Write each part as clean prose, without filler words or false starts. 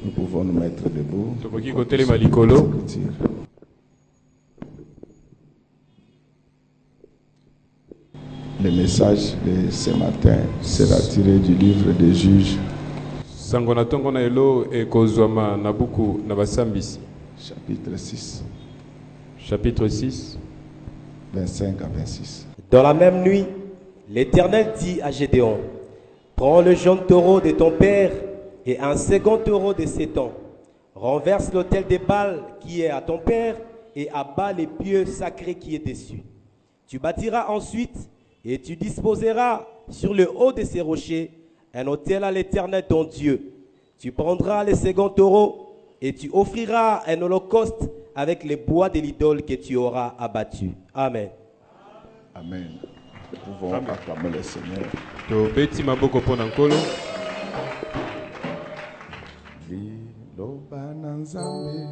Nous pouvons nous mettre debout. Le message de ce matin sera tiré du livre des Juges. Chapitre 6. Chapitre 6. 25 à 26. Dans la même nuit, l'Éternel dit à Gédéon, prends le jeune taureau de ton père et un second taureau de 7 ans. Renverse l'autel des Baals qui est à ton père et abat les pieux sacrés qui est dessus. Tu bâtiras ensuite et tu disposeras sur le haut de ces rochers un autel à l'Éternel ton Dieu. Tu prendras le second taureau et tu offriras un holocauste avec les bois de l'idole que tu auras abattu. Amen. Amen. Nous pouvons acclamer le Seigneur. Liloba nanzambe,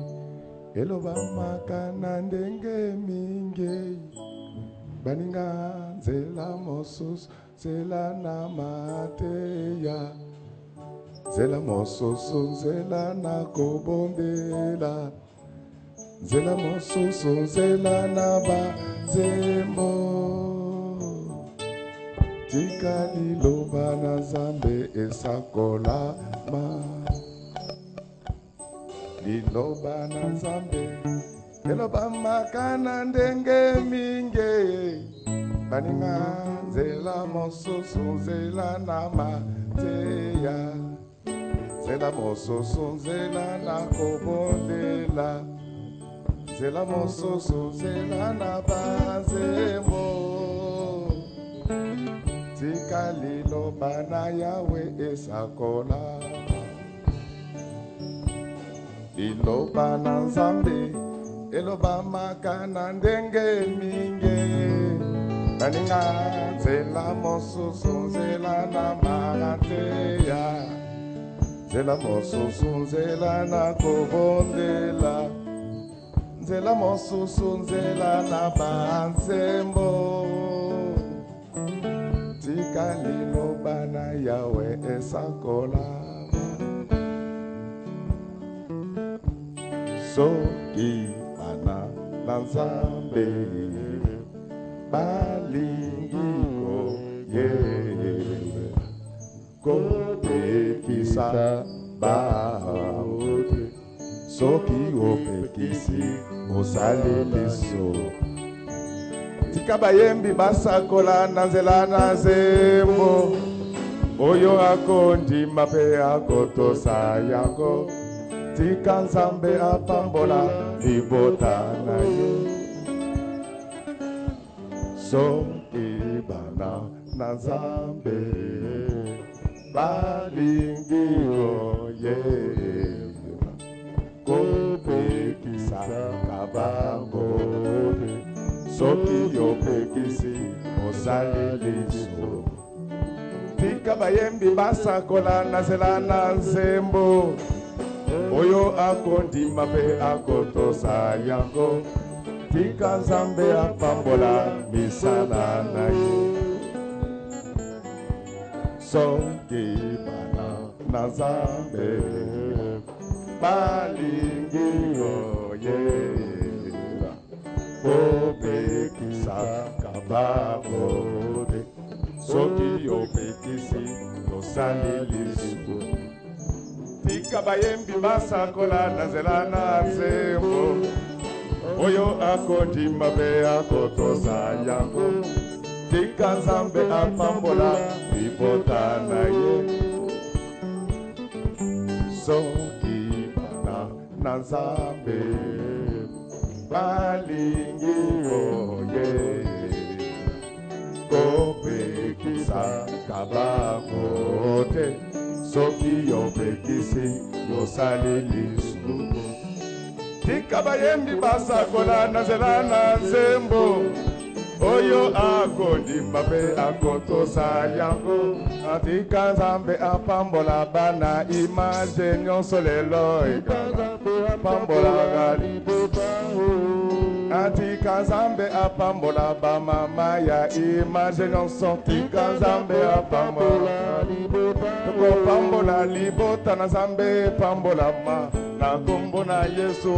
eloba makana ndenge mingi, baninga zela mosus, zela na mateya, zela mosusu, zela na kobondela, zela mosusu, zela na bazembo. Tika liloba nanzambe esakola ma. Liloba nanzambe, eloba makana ndenge mingi, baninga zela mosusu zela na mateya, zela mosusu zela na kobondela, zela mosusu zela na bazembo. Tika liloba na Yahweh esakola. Liloba nanzambe, eloba makana ndenge mingi, baninga zela mosusu zela na mateya, zela mosusu zela na kobondela, zela mosusu zela na banzembo. Tika liloba na Yahweh esakola. Soki bana nanzambe balingiko ye kopekisa baote soki opekisi osaleliso tika bayembi basakola na nzela na zembo oyo akondima mpe akotosa yango. Tika nzambe apambola libota na ye. Soki bana na nzambe balingi oye kopekisa kabango soki opekisi osaleliso. Tika bayembi basakola na nzela na nzembo oyo akondima mpe akotosa yango. Tika nzambe apambola misala na ye. Soki bana na nzambe balingi oye kopekisa kabango soki opekisi osaleliso. Tika bayembi basakola na nzela na nzembo oyo akondima mpe akotosa yango. Tika nzambe apambola libota na ye. Soki bana na nzambe balingi oye kopekisa kabango te soki opekisi yosaleliso. Tika bayembi basakola na nzela na nzembo oyo akondima mpe akotosa yango. Tika nzambe apambola bana image nyonso lelo ekanga apambolaka libota Tika Nzambe apambola ba mama ya image nyonso. Tika Nzambe apambola libota. Toko pambola libota na Nzambe pambola ma. Na kombo na Yesu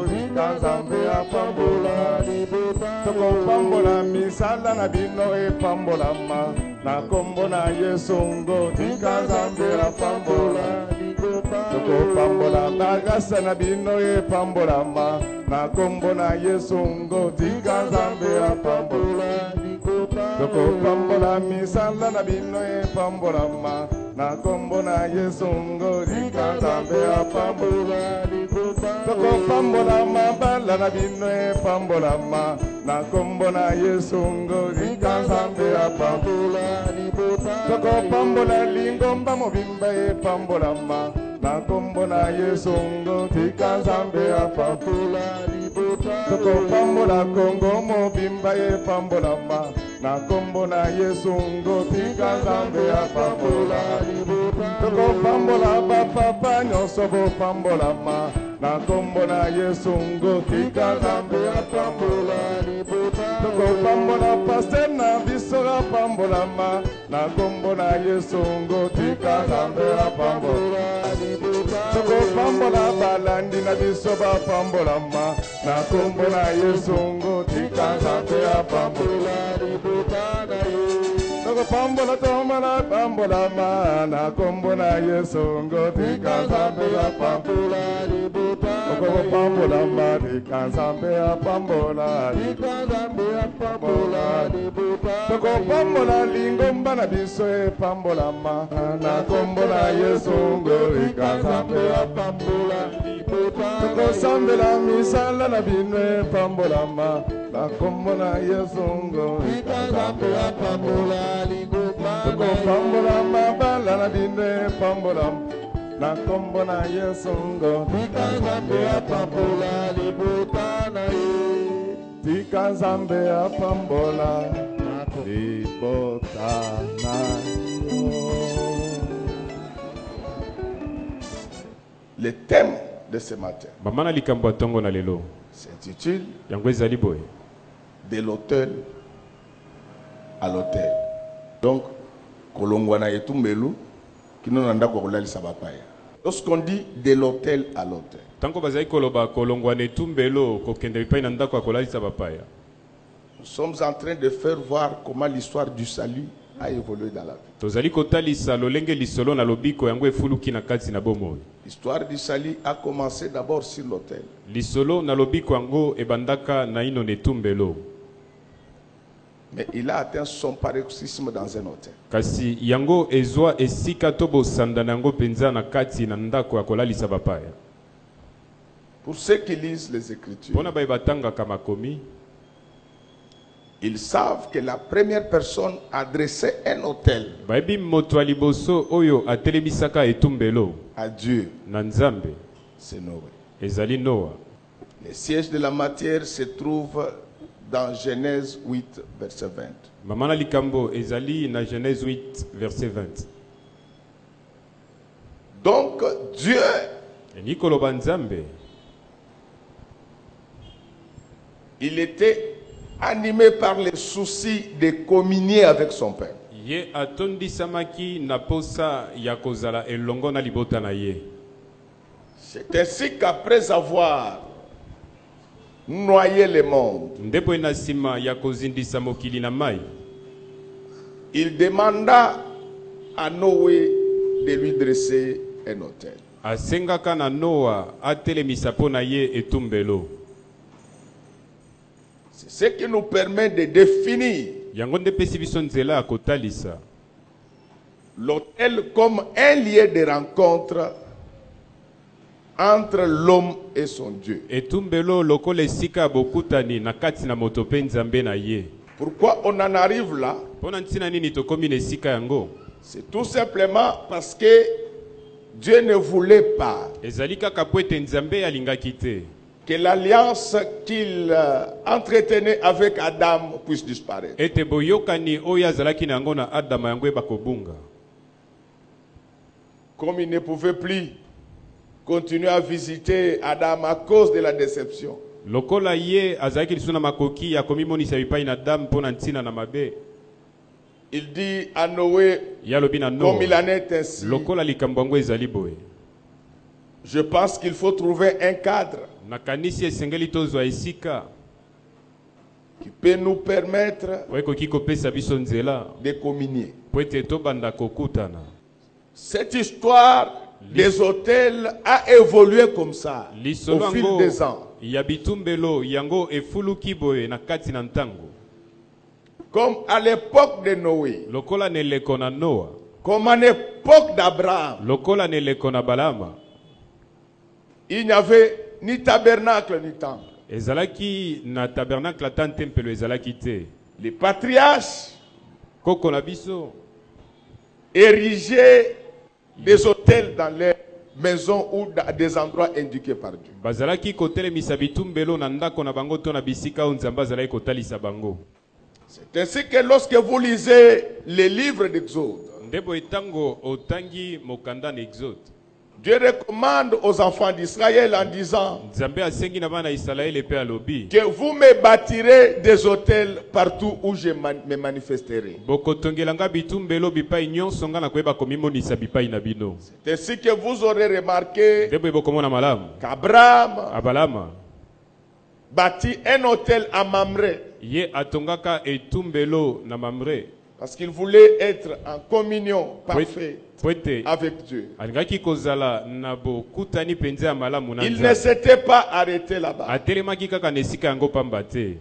tika Nzambe apambola libota. Toko pambola misala na bino e pambola ma. Na kombo na Yesu tika Nzambe apambola libota. Toko pambola bagasa na bino e pambola ma. Na kombo na Yesu tika Nzambe apambola libota. Toko pambola misala na bino e pambola ma. Na kombo na Yesu tika Nzambe apambola libota. Toko pambola mabala na bino e pambola ma. Na kombo na Yesu tika Nzambe apambola libota. Toko pambola lingomba mobimba e pambola ma. Na kombo na Yesu tika Nzambe apambola libota. Toko pambola Kongo mobimba e pambola ma. Na kombo na Yesu tika Nzambe apambola libota. Toko pambola bapapa nyonso bo pambola ma. Na kombo na Yesu tika Nzambe apambola libota. Toko pambola pasteur na biso apambola ma. Na kombo na Yesu tika Nzambe apambola libota. Toko pambola balandi na biso apambola ma. Na kombo na Yesu tika Nzambe apambola libota na ye. Toko pambola tomala pambola ma. Na kombo na Yesu tika Nzambe apambola libota. Toko pambola ma tika Nzambe apambola tika Nzambe apambola libota. Toko pambola lingomba na biso e pambola ma. Na kombo na Yesu tika Nzambe apambola libota. Toko sambela misala na bino e pambola ma. Na kombo na Yesu tika Nzambe apambola libota. Toko pambola mabala na bino e pambola ma. Na kombo na Yesu tika Nzambe apambola libota na ye. Tika Nzambe apambola libota na yo. Le thème de ce matin Mamana likambo tongo na lelo. s'intitule Yango ezali boye. De l'autel à l'autel. Donc, kolongwana etumbelu kino nanda ko kolalisa bapaya. Lorsqu'on dit de l'autel à l'autel, Tanko bazali koloba kolongwana etumbelo kokende bipai na ndako akolalisa bapaya. nous sommes en train de faire voir comment l'histoire du salut a évolué dans la vie. Tozali kotalisa lolenge lisolo na lobiko yango efuluki na kati na bomoi. L'histoire du salut a commencé d'abord sur l'autel. Lisolo na lobiko yango ebandaka na ino netumbelo. Mais il a atteint son paroxysme dans un autel. Kasi yango ezwa esika tobo sanda nango penza na kati na ndako ya kolalisa bapaya. Pour ceux qui lisent les Écritures, Pona ba batanga kama komi, ils savent que la première personne a dressé un autel baibi moto ya liboso oyo atelemisaka etumbelo à Dieu. na Nzambe C'est Noé. ezali Noa. Le siège de la matière se trouve dans Genèse 8, verset 20. Mamana likambo ezali na Genèse 8 verset 20. Donc Dieu Nikoloba Nzambe il était animé par le souci de communier avec son Père. ye atondisamaki na posa ya kozala elongo na libota na ye. C'est ainsi qu'après avoir noyé le monde, Ndepo na sima ya kozindisa mokili na mai, il demanda à Noé de lui dresser un autel. asengaka na Noa atelemisa po na ye etumbelo. C'est ce qui nous permet de définir Yango nde pesi biso nzela ya kotalisa l'autel comme un lieu de rencontre entre l'homme et son Dieu. etumbelo lokola esika ya bokutani na kati na moto pe Nzambe na ye. Pourquoi on en arrive là? Pona ntina nini tokomi na esika yango? C'est tout simplement parce que Dieu ne voulait pas Ezali kaka po ete Nzambe alingaki te que l'alliance qu'il entretenait avec Adam puisse disparaître. ete boyokani oyo azalaki na yango na Adama yango eba kobunga. Comme il ne pouvait plus continuer à visiter Adam à cause de la déception, Lokola ye azaki lisuna makoki ya komimonisa bipai na dame pona ntina na mabe. Il dit à Noé, Yalobi na Noa. comme il en est ainsi, Lokola likambwango ezali boye. je pense qu'il faut trouver un cadre Nakanisi esengeli tozwa esika. qui peut nous permettre Wekoki kopesa biso nzela. de communier. Po ete tobanda kokutana. Cette histoire des hôtels a évolué comme ça Lisolo au fil yango des ans. ya bitumbelo yango efuluki boye na kati na ntango. Comme à l'époque de Noé, Lokola neleko na Noa. comme à l'époque d'Abraham, Lokola neleko na Balama. il n'y avait ni tabernacle ni temple. Ezalaki na tabernacle ata tempelo ezalaki te. Les patriarches Koko na biso érigeaient des hôtels dans les maisons ou dans des endroits indiqués par Dieu. bazalaki kotelemisa bitumbelo na ndako na bango to na bisika oyo Nzambe azalaki kotalisa bango. C'est ainsi que lorsque vous lisez les livres d'Exode, Ndebo etango otangi mokanda na Exode. Dieu recommande aux enfants d'Israël en disant Nzambe asengi na bana Israël pe alobi. que vous me bâtirez des hôtels partout où je me manifesterai. Bokotongelanga bitumbelo bipai nyonso nga na koyeba komimonisa bipai na bino. C'est ainsi que vous aurez remarqué Ndebo ebokomona malamu. qu'Abraham Abalama bâtit un hôtel à Mamré ye atongaka etumbelo na Mamre. parce qu'il voulait être en communion parfaite Poete avec Dieu. alingaki kozala na bokutani penza ya malamu na Il ne Nzambe. s'était pas arrêté là-bas. Atelemaki kaka na esika yango pamba te.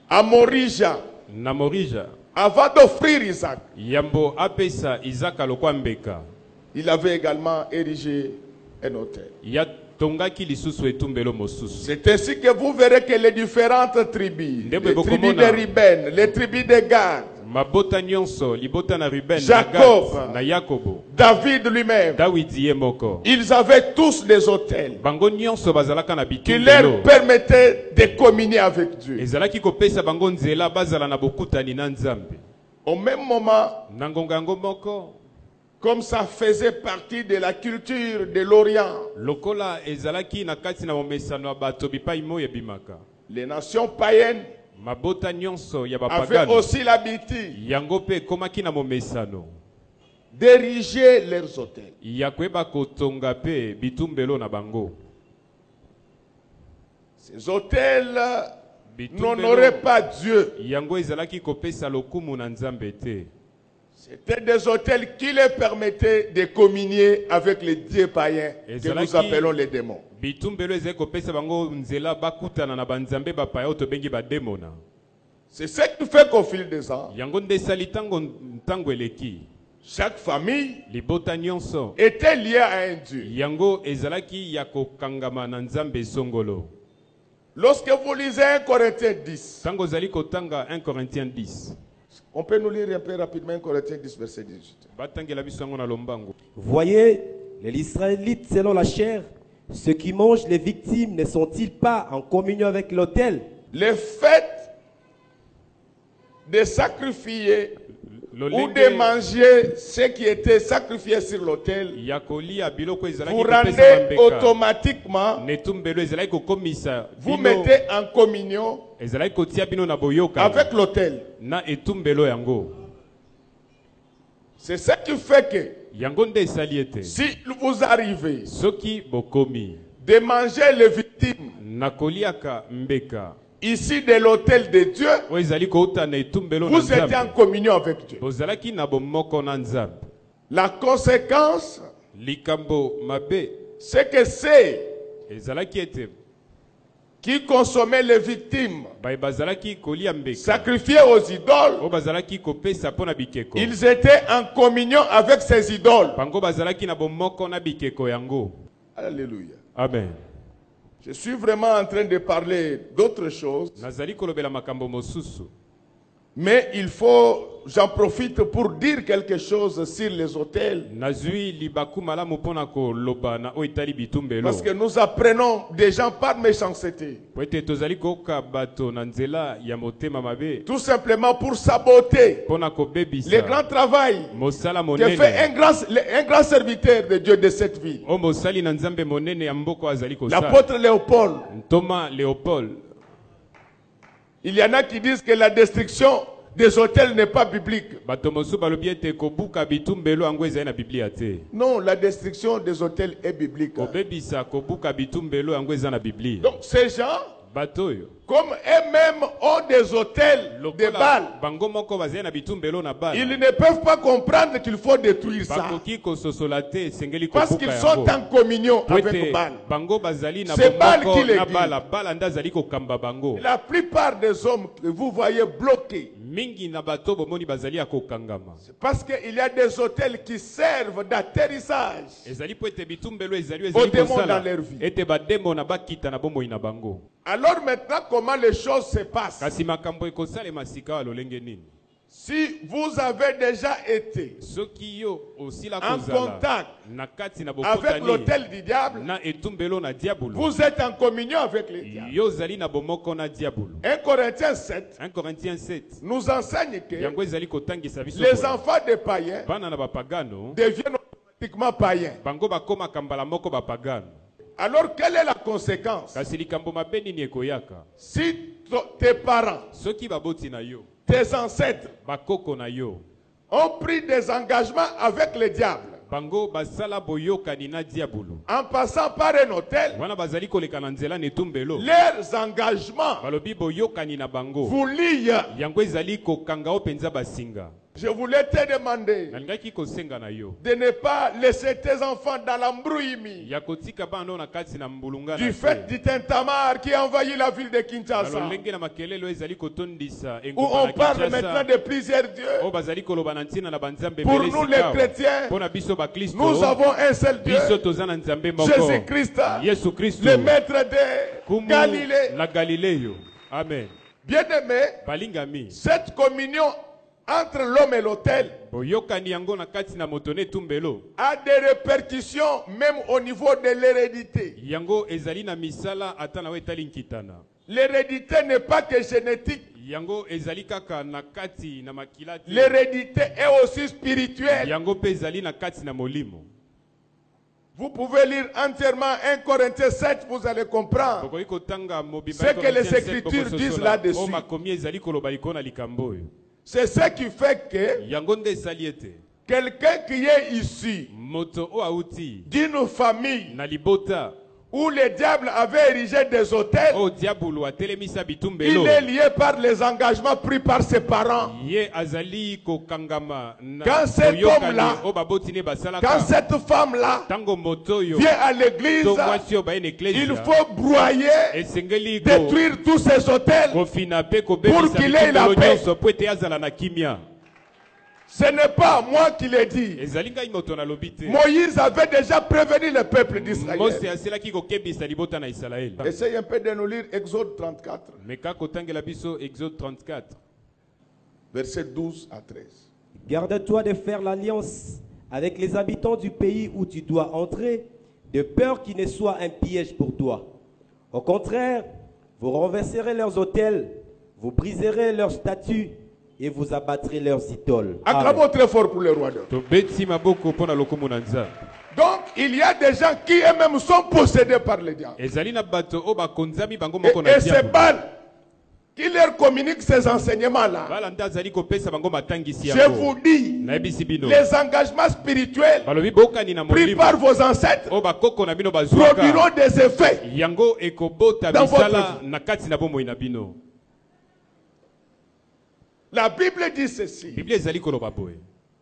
À Morija, Na Morija avant d'offrir Isaac, yambo apesa Isaka lokwa mbeka. il avait également érigé un hôtel. Ya tongaki lisusu etumbelo mosusu. C'est ainsi que vous verrez que les différentes tribus, les Ndebo tribus de bokomona. Ruben, les tribus de Gad, Mabota nyonso libota na Ruben Jacob. na Gad na Yakobo. David lui-même, Dawidi ye moko. ils avaient tous des hôtels Bango nyonso bazalaka na qui bitumbelo. leur permettaient de communier avec Dieu. Ezalaki kopesa bango nzela bazala na bokutani na Nzambe. Au même moment, Na ngonga yango moko comme ça faisait partie de la culture de l'Orient, lokola ezalaki na kati na momesano ya bato bipai moyo ebimaka. les nations païennes Mabota nyonso ya avaient bapagano aussi l'habitude yango pe ekomaki na momesano d'ériger leurs hôtels. ya koyeba kotonga pe bitumbelo na bango. Ces hôtels Bitumbelo n'honoraient pas Dieu. yango ezalaki kopesa lokumu na Nzambe te. C'était des hôtels qui leur permettaient de communier avec les dieux païens que nous appelons les démons. Bitumbelo ezali kopesa bango nzela bakutana na banzambe bapaya oyo tobengi bademona. C'est ce qui fait qu'au fil des ans, Yango nde esali ntango eleki. chaque famille Libota nyonso était liée à un dieu. yango ezalaki ya kokangama na Nzambe songolo. Lorsque vous lisez 1 Corinthiens 10, Tango ozali kotanga 1 Corinthiens 10. on peut nous lire un peu rapidement 1 Corinthiens 10, verset 18. Batangela biso yango na lombango. Voyez, les Israélites selon la chair, ceux qui mangent les victimes ne sont-ils pas en communion avec l'autel? Le fait de sacrifier ou de manger ce qui était sacrifié sur l'autel Yakolia biloko ezalaki vous kopesa rendez bambeka. automatiquement, Netumbelo ezalaki kokomisa vous bino. mettez en communion Ezalaki kotia bino na boyoka. avec l'autel. Na etumbelo yango. C'est ce qui fait que Yango nde esali ete. si vous arrivez Soki bokomi. de manger les victimes Nakoliaka mbeka. ici de l'autel de Dieu, O ezali kouta na etumbelo na vous étiez en Nzambe. communion avec Dieu. Bozalaki na bomoko na Nzambe. La conséquence, Likambo mabe. c'est que ceux Ezalaki ete. qui consommaient les victimes Bae bazalaki kolia mbeka. sacrifiés aux idoles, O bazalaki kopesa pona bikeko. ils étaient en communion avec ces idoles. Bango bazalaki na bomoko na bikeko yango. Alléluia. Amen. Je suis vraiment en train de parler d'autres choses, Nazali kolobela makambo mosusu. mais il faut j'en profite pour dire quelque chose sur les hôtels. Nazui libaku malamu pona ko loba na o itali bitumbelo. Parce que nous apprenons des gens par méchanceté. Pwete tozali koka bato na nzela ya motema mabe. Tout simplement pour saboter Pona ko bebisa. le grand travail Mosala que monene. fait un grand serviteur de Dieu de cette ville. O mosali na nzambe monene ya mboko azali kosala. L'apôtre Léopold. Thomas Léopold. Il y en a qui disent que la destruction des hôtels n'est pas biblique. Bato mosu balobi ete kobuka bitumbelo yango ezali na Biblia te. Non, la destruction des hôtels est biblique. Kobebisa kobuka bitumbelo yango ezali na Biblia. Donc ces gens, Bato yo. comme eux-mêmes ont des hôtels de Baal, Bango moko bazali na bitumbelo na bal. ils ne peuvent pas comprendre qu'il faut détruire ça. Bakoki kososola te sengeli Parce kobuka qu'ils yango. sont en communion avec Pwete Baal. bango bazali na C'est Baal bomoko qui les na guide. bala. Bala nda zali kokamba bango. La plupart des hommes que vous voyez bloqués, Mingi na bato bomoni bazali ya kokangama. c'est parce qu'il y a des hôtels qui servent d'atterrissage. Ezali po ete bitumbelo ezali Au ezali démon kosala. dans leur vie. Ete bademo na bakita na bomoi na bango. Alors maintenant, comment les choses se passent? Kasi makambo ekosalema sika wa lolenge nini? Si vous avez déjà été Soki yo osila en kozala contact na kati na avec bokotani l'hôtel du diable, na etumbelo na diabolo. vous êtes en communion avec le diable. Yo zali na bomoko na diabolo. 1 Corinthiens 7 1 Corinthiens 7. nous enseigne que Yango ezali kotangisa biso. les boye. enfants des païens Bana na bapagano deviennent automatiquement païens. bango bakoma kambala moko bapagano. Alors quelle est la conséquence? Kasi likambo mabe nini ekoyaka? Si tes parents, Soki baboti na yo, tes ancêtres bakoko na yo, ont pris des engagements avec le diable bango basala boyokani na diabolo. en passant par un hôtel, Wana bazali koleka na nzela netumbelo. leurs engagements Balobi boyokani na bango. vous lient. Yango ezali kokanga o penza basinga. Je voulais te demander Nalingaki kosenga na yo. de ne pas laisser tes enfants dans l'embrouillement Ya kotika bando na kati na mbulunga du na fait du tintamarre qui a envahi la ville de Kinshasa, lolenge na makelelo ezali kotondisa où engumba on na parle maintenant Kinshasa. de plusieurs dieux. O bazali koloba na ntina na banzambe Pour belesi nous les kawa. chrétiens, Pona biso ba Kristo. nous avons un seul Dieu, Biso toza na nzambe moko. Jésus-Christ, Yesu Kristo. le maître de Kumu Galilée. la Galiléo. Amen. Bien-aimé, Balingami. cette communion entre l'homme et l'autel Boyokani yango na kati na motone tumbelo. a des répercussions même au niveau de l'hérédité. Yango ezali na misala ata na wetali nkitana. L'hérédité n'est pas que génétique, Yango ezali kaka na kati na makilati. l'hérédité est aussi spirituelle. Yango pe ezali na kati na molimo. Vous pouvez lire entièrement 1 Corinthiens 7, vous allez comprendre. Bokoki kotanga mobimba Ce que les Écritures disent là-dessus. O makomi ezali koloba likona likambo oyo. C'est ce qui fait que Yango nde esali ete quelqu'un qui est issu moto o auti d'une famille na libota où le diable avait érigé des hôtels, o diabolo atelemisa il bitumbelo. est lié par les engagements pris par ses parents. Ye azali kokangama na Quand cet boyokani homme-là, o baboti ne Quand basalaka. cette femme-là Tango moto yo vient à l'église, to mwasi oyo baye na il eklesia faut broyer, esengeli détruire tous ces hôtels. kofina pe Pour kobebisa qu'il ait la bitumbelo paix. nyonso po ete azala na kimia. Ce n'est pas moi qui l'ai dit. Ezali ngai moto nalobi te. Moïse avait déjà prévenu le peuple Mose d'Israël. aselaki kokebisa libota na Israeli. Essaye un peu de nous lire Exode 34, Meka kotangela biso Exode 34. versets 12 à 13. Garde-toi de faire l'alliance avec les habitants du pays où tu dois entrer, de peur qu'il ne soit un piège pour toi. Au contraire, vous renverserez leurs autels, vous briserez leurs statues et vous abattrez leurs idoles. Amen. Acclamons très fort pour le roi d'or. Tobeti maboko pona lokumu na Nzambe. Donc, il y a des gens qui eux-mêmes sont possédés par le diable. Ezali na bato o bakonzami bango moko na Et c'est diable. Baal qui leur communique ces enseignements-là. Bala nda azali kopesa bango matangisi Je yango. vous dis, Nayebisi bino. les engagements spirituels Balobi bokani na pris molimo. par vos ancêtres O bakoko na bino bazwaka. produiront des effets. Yango ekobota Dans votre bisala na kati na bomoi na bino. La Bible dit ceci. Biblia ezali koloba boye.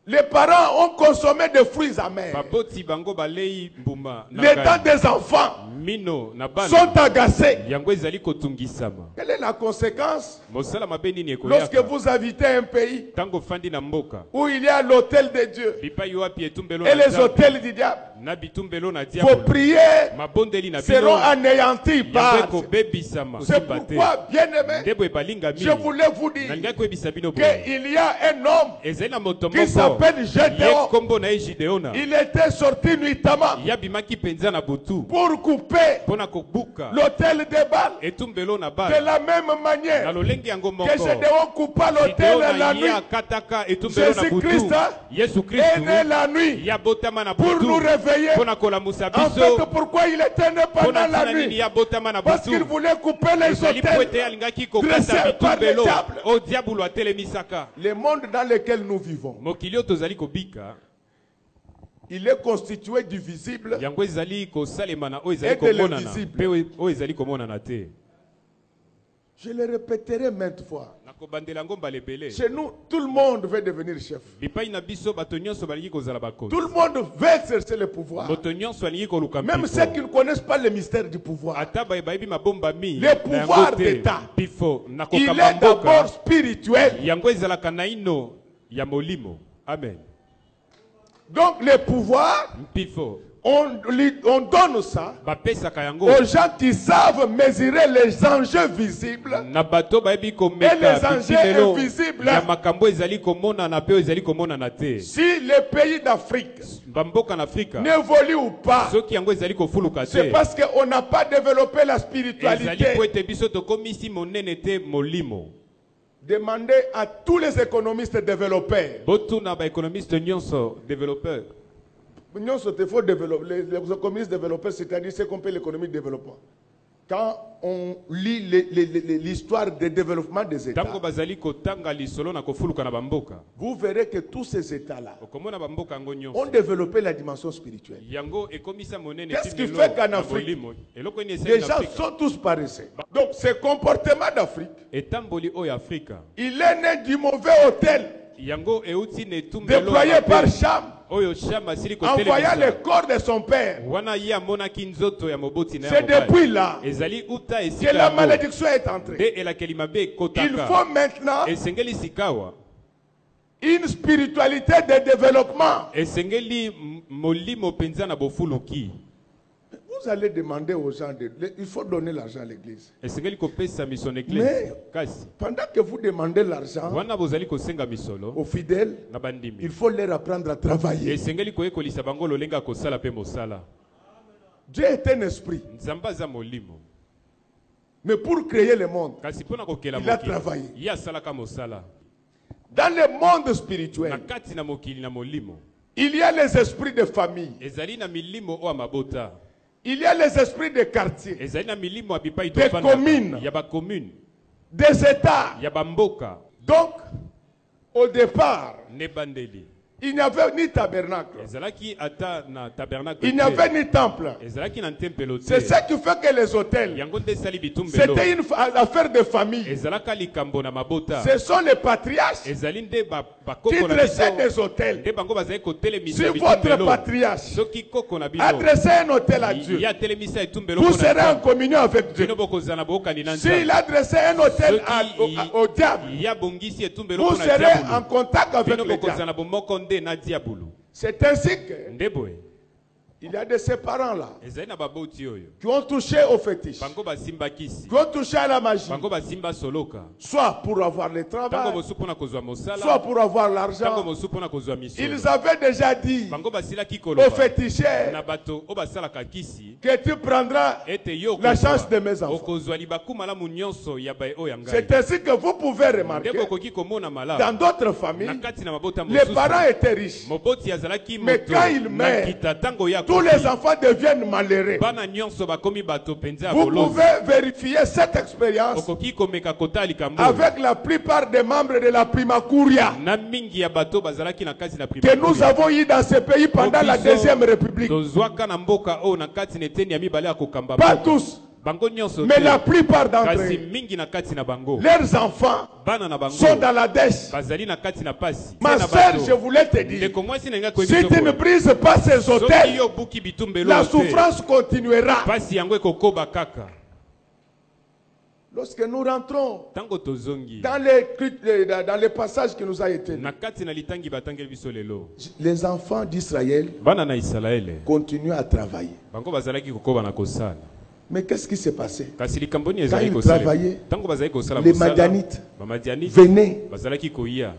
Les parents ont consommé des fruits amers. Baboti bango balei mbuma na Les ngai. dents des enfants Mino na bana. sont agacées. Yango ezali kotungisama. Quelle est la conséquence Mosala mabe nini lorsque ekoyaka? vous habitez un pays Tango fandi na mboka. où il y a l'autel de Dieu Bipai wapi etumbelo et na les Nzambe. hôtels du diable? na bitumbelo na vos diabolo prières mabondeli na seront bino anéanties par. yango ekobebisama C'est pourquoi, bien-aimés, ndebo ebalingami je voulais vous dire nalingai koyebisa bino boye qu'il y a un homme ezali na moto qui moko s'appelle ye Gédéon. kombo na ye Gideona Il était sorti nuitamment ye abimaki mpenza na butu pour couper mpo na kobuka l'autel de Baal. etumbelo na De bala la même na manière lolenge yango que moko Gédéon coupa l'autel la Gideona ye nuit, akataka etumbelo na butu Jésus-Christ yesu est né kristu la nuit ye abotama na pour butu nous réveiller. mpo na kolamusa En fait, biso pourquoi il était né mpo na pendant la ntina nini nuit? ye abotama na Parce qu'il butu voulait couper les ezali po ete autels alingaki dressés kokata par le bitumbelo diable. oyo diabolo atelemisaka. Le monde dans lequel nous vivons, mokili oyo tozali kobika il est constitué du visible yango ezali kosalema na oyo ezali et de komonana l'invisible. mpe oyo ezali komonana te. Je le répéterai maintes fois. nakobandela yango mbala ebele. Chez nous, tout le monde veut devenir chef. bipai na biso bato nyonso balingi kozala bakozi. Tout le monde veut exercer le pouvoir. moto nyonso alingi koluka Même ceux qui ne connaissent pas le mystère du pouvoir. ata bayebi mabombami Le pouvoir d'État. bifo Il nakokamba est d'abord mboka spirituel. yango ezalaka naino ya molimo. Amen. Donc le pouvoir, mpifo on donne ça bapesaka yango aux gens qui savent mesurer les enjeux visibles na bato bayebi et komeka les enjeux bitumelo invisibles. ya makambo ezali komonana mpe oyo ezali komonana te. Si les pays d'Afrique bamboka na Afrika n'évoluent pas, soki yango ezali kofuluka c'est te parce qu'on n'a pas développé la ezali spiritualité. po ete biso tokomisi monene te molimo. Demandez à tous les économistes développeurs. botuna baéconomiste nyonso développeur Il faut développer. Les économistes développeurs, c'est-à-dire ce qu'on appelle l'économie de développement. Quand on lit l'histoire des développements des États, ntango bazali kotanga lisolo na kofuluka na bamboka vous verrez que tous ces États-là okomona bamboka yango ont nyonso développé la dimension spirituelle. yango ekomisa monene Qu'est-ce qui tinelo fait qu'en na Afrique, bolimo. eloko nini Les esali gens na Afrika sont tous paresseux. Donc, ce comportement d'Afrique, etamboli oyo Afrika il est né du mauvais hôtel yango euti na etumbelo déployé par Cham, oyo shama asili envoyant le kotelemisa corps de son père. wana ye amonaki nzoto ya moboti na C'est ya mobali. depuis là ezali uta que esika la yango malédiction est entrée. nde elakeli mabe Il ekotaka faut maintenant esengeli sikawa une spiritualité de développement. esengeli molimo mpenza na bofuluki. Vous allez demander aux gens, il faut donner l'argent à l'église. esengeli kopesa miso na Mais eklesi kasi pendant que vous demandez l'argent wana bozali kosenga misolo aux fidèles, na bandimi il faut leur apprendre à travailler. esengeli koyekolisa bango lolenge ya kosala mpe mosala. Dieu est un esprit. nzambe aza molimo Mais pour créer le monde, kasi mpo na kokela il a mokili travaillé. ye asalaka mosala. Dans le monde na spirituel, kati na mokili na molimo il y a les esprits de famille. ezali na milimo oyo ya mabota Il y a les esprits de quartier, ezali na milimo ya bipai Des communes. ya bacommune des États. ya bamboka Donc, au départ, ne bandeli il n'y avait ni tabernacle, ezalaki ata na tabernacle il n'y avait ni temple. ezalaki na tempelo C'est te ça qui fait que les hôtels, yango nde esali bitumbelo c'était une affaire de famille. ezalaka likambo na mabota Ce sont les patriarches ezali nde qui bakoko na dressaient biso des hôtels. nde bango bazali Si kotelemisa votre bitumbelo. patriarche soki koko na bino adressait un hôtel à Dieu, ye atelemisa etumbelo vous mpo na serez en Nzambe, communion avec Dieu. bino bokozala na bookani na S'il Nzambe. adressait un hôtel au diable, ye abongisi etumbelo vous mpo na serez en diabolo, contact avec bino le bokozala diable. na bomoko nde na diabolo. C'est ainsi que nde boye il y a de ces parents-là ezali na baboti oyo qui ont touché au fétiche, bango basimbakisi qui ont touché à la magie, bango basimba soloka soit pour avoir le ntango travail, mosu mpona kozwa soit mosala pour avoir ntango l'argent. mosu mpona kozwa misolo Ils avaient déjà dit bango basilaki aux koloba féticheurs na bato oyo basalaka kisi que tu prendras ete yo la okozwa- chance de mes enfants. okozwa libaku malamu nyonso ya baye oyo ya C'est ngai ainsi que vous pouvez nde remarquer, bokoki komona dans malamu d'autres na familles, kati na mabota les parents mosusu étaient riches. moboti azalaki Mais moto quand il na meurt, kita ntango ya Tous les enfants deviennent malheureux. bana nyonso bakomi bato mpenza ya Vous bolozi. pouvez vérifier cette expérience okoki komeka kotala likambo oyo. avec la plupart des membres de la Primacuria na mingi ya bato bazalaki na kati na que nous avons eu dans ce pays pendant la Deuxième République. tozwaka na mboka oyo na kati na eteni ya mibale ya kokamba Pas mboka. tous, bango nyonso mais te. la plupart d'entre kasi eux. mingi na kati na bango Leurs enfants bana na bango sont dans la dèche. bazali na kati na pasi. Ma Te na sœur, bato. je voulais te dire, ndeko mwasi na nga si tu ne brises pas ces soki hôtels, yo buki bitumbelo la te, souffrance continuera. pasi yango ekokoba kaka. Lorsque nous rentrons Tango tozongi. dans les passages qui nous a été lus, Nakati na litangi batangeli biso lelo. les enfants d'Israël Bana na Israël. continuent à travailler. Bango bazalaki kokoba na kosala. Mais qu'est-ce qui s'est passé? Kasi likamboni Quand ezali ils kosala. travaillaient, Tango bazali kosala les kosala. Madianites Ba Madianites venaient, bazalaki koia.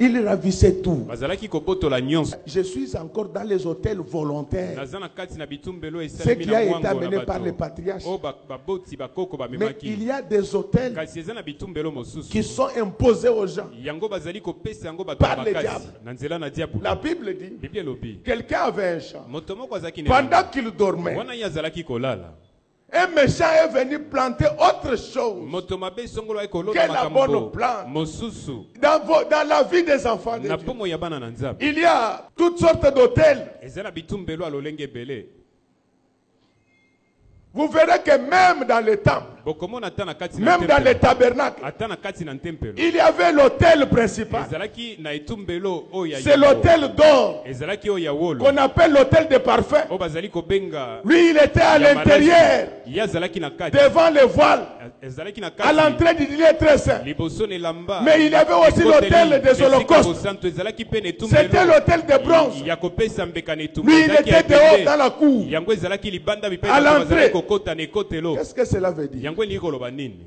ils ravissaient tout. Bazalaki kobotola nyonso. Je suis encore dans les hôtels volontaires, Nazana kati na bitumbelo ce esalemi qui na a été mwango na amené par les bato. patriarches. O baboti bakoko Mais il bamemaki. y a des hôtels Kasi eza na bitumbelo mosusu. qui sont imposés aux gens. Yango bazali kopesa yango bato Par na le makasi. diable. Na nzela na diable. La Bible dit, Bible elobi. quelqu'un avait un champ. Moto moko azalaki na Pendant elanga. qu'il dormait, Wana ye azalaki kolala. un méchant est venu planter autre chose Moto mabe songolo ay kolona Quelle la bonne makambo. plante. Mosusu. dans la vie des enfants de Na Dieu. pomo ya bana na nzambe. Il y a toutes sortes d'hôtels. Ezala bitumbelo alolenge ebele. Vous verrez que même dans les temples, Bokomona ata na kati na même dans les tempelo. tabernacles, Ata na kati na tempelo. il y avait l'hôtel principal. Ezalaki na etumbelo o ya C'est yolo. l'hôtel d'or Ezalaki o ya wolo. qu'on appelle l'hôtel de parfum. O bazali kobenga. Lui, il était à ya l'intérieur, malazi. Ya zalaki na kati. devant les voiles, Ezalaki na à kati. l'entrée du lieu très saint. Liboso ne lamba. Mais il y avait aussi l'hôtel des holocaustes. Ezalaki pe netumbelo. C'était l'hôtel de bronze. Ya kopesa mbeka netumbelo. Lui, il Ezalaki était ya dehors ebele. dans la cour. Yango ezalaki libanda bipe À l'entrée. bazali kokota ne kotelo. Qu'est-ce que cela veut dire? Yango elingi koloba nini?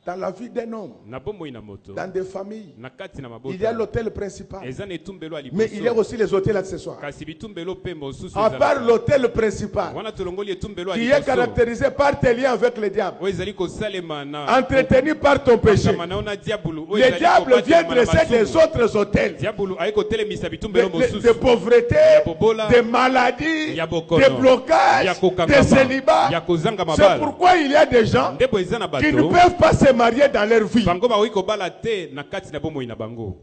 Dans la vie d'un homme, Na bomoi na moto. dans des familles, Na kati na mabota. il y a l'hôtel principal. Eza netumbelo ali. Mais il y a aussi les hôtels accessoires. Kasi bitumbelo pe mosusu À ezala. part l'hôtel principal, Wana tolongoli etumbelo ali. qui est caractérisé par tes liens avec le diable, O ezali kosalema na. entretenu par ton péché. Kama naona diabulu. O Le ezali diable kobatelema vient na dresser masumu. des autres hôtels Diabulu aiko telemisa bitumbelo mosusu. de pauvreté, bobola, de maladies, ya bokono, de blocages, ya de kokangama, célibat. ya kozanga C'est mabala. pourquoi il y a des gens Ndebo eza na qui ne bato. peuvent pas se marier dans leur vie. Bango ba wiko bala te na kati na bomoi na bango.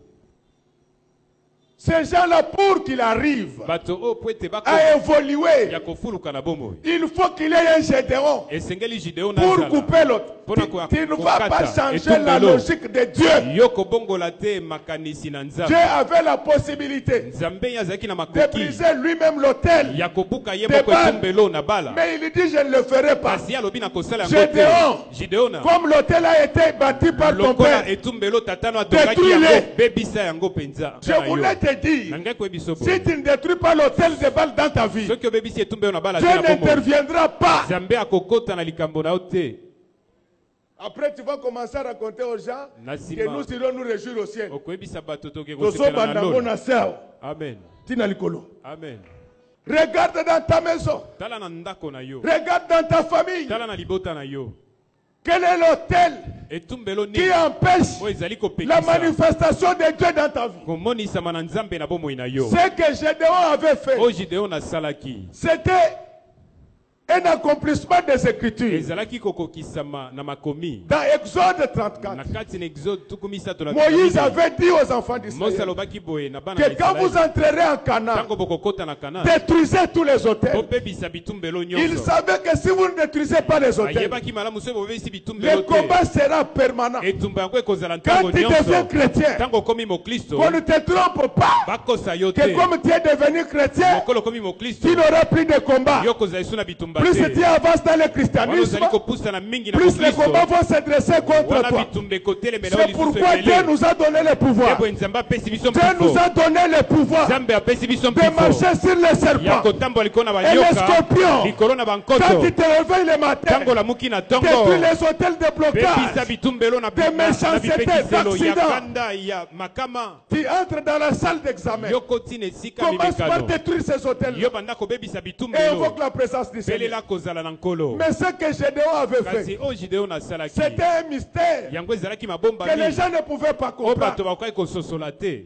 Ces gens-là, pour qu'ils arrivent Bato o pwete bako à évoluer, ya kofuluka na bomoi. il faut qu'il y ait un Gédéon Esengeli Gideon na pour zala. couper l'autre. Pona Tu ne vas pas kokata, changer la etumbelo. logique de Dieu. Yoko bongola te makanisi na Dieu nzambe. avait la possibilité Nzambe yazaki na de makoki. briser lui-même l'autel. Ya kobuka ye de moko Baal. etumbelo na bala. Mais il dit, je ne le ferai pas. Kasi alobi na kosala yango Gédéon, te. Gideona. comme l'autel a été bâti par ton Lokola père, etumbelo tatano atongaki Détruis-le. yango. Bebisa yango penza. je voulais te dire, Nangai koyebiso boye. si tu ne détruis pas l'autel de Baal dans ta vie, Soki obebisi etumbelo na bala te Dieu na bomoi. n'interviendra pas. Nzambe akokota na likambo na yo te. Après, tu vas commencer à raconter aux gens Nasima. que nous irons nous réjouir au ciel. Okoyebisa bato toke Tozo kosepela na bandango lolo. na seo. Amen. Tina likolo. Amen. Regarde dans ta maison. Tala na ndako na yo. Regarde dans ta famille. Tala na libota na yo. Quel est l'autel Etumbelo qui nini empêche o ezali la kopekisa manifestation de Dieu dans ta vie? komonisama na nzambe na bomoi na yo. Ce que Gédéon avait fait, O Gideon asalaki c'était un accomplissement des Écritures. ezalaki kokokisama na makomi Dans Exode na 34, kati na Exode tuku misato na Moïse minei. avait dit aux enfants Mose d'Israël alobaki boye na bana que na quand vous Israël entrerez en Canaan, tango bokokota na Kana détruisez tous les hôtels. bobebisa bitumbelo Il nyonso. savait que si vous ne détruisez pas les hôtels, Ayebaki malamu soki bobebisi le bitumbelo te combat sera permanent. etumba yango ekozala Quand ntango tu deviens nyonso chrétien, ntango okomi moklisto qu'on ne te trompe pas bakosa yo te que comme tu es devenu chrétien, mokolo okomi moklisto tu n'auras plus de combat. yo kozala esu na bitumba Plus te tu avances dans le wana christianisme, ozali kopusana mingi na plus les moklisto combats vont se dresser contre wana toi. bitumba ekotelemela C'est yo pourquoi lisusu Dieu ebele nous a donné le pouvoir. ebo nzambe apesi biso Dieu nous mpiko a donné le pouvoir nzambe apesi biso de mpiko marcher sur les ya serpents. kotambola likolo na Et les banyoka scorpions. likolo na Quand bankoto tu te réveilles le matin, ntango lamuki na ntongo détruis les hôtels de bebisa blocage. bitumbelo na Des na méchancetés, bipekiselo ya d'accidents. kanda ya makama Tu entres dans la salle d'examen. yo koti na esika Commence par mimekano détruire ces hôtels yo banda kobebisa et bitumbelo invoque la présence du Seigneur. belela kozala na nkolo Mais ce que Gédéon avait kasi fait, oyo Gideon asalaki c'était un mystère yango ezalaki mabomba que les mingi gens ne pouvaient pas oyo bato comprendre. bakoki kososola te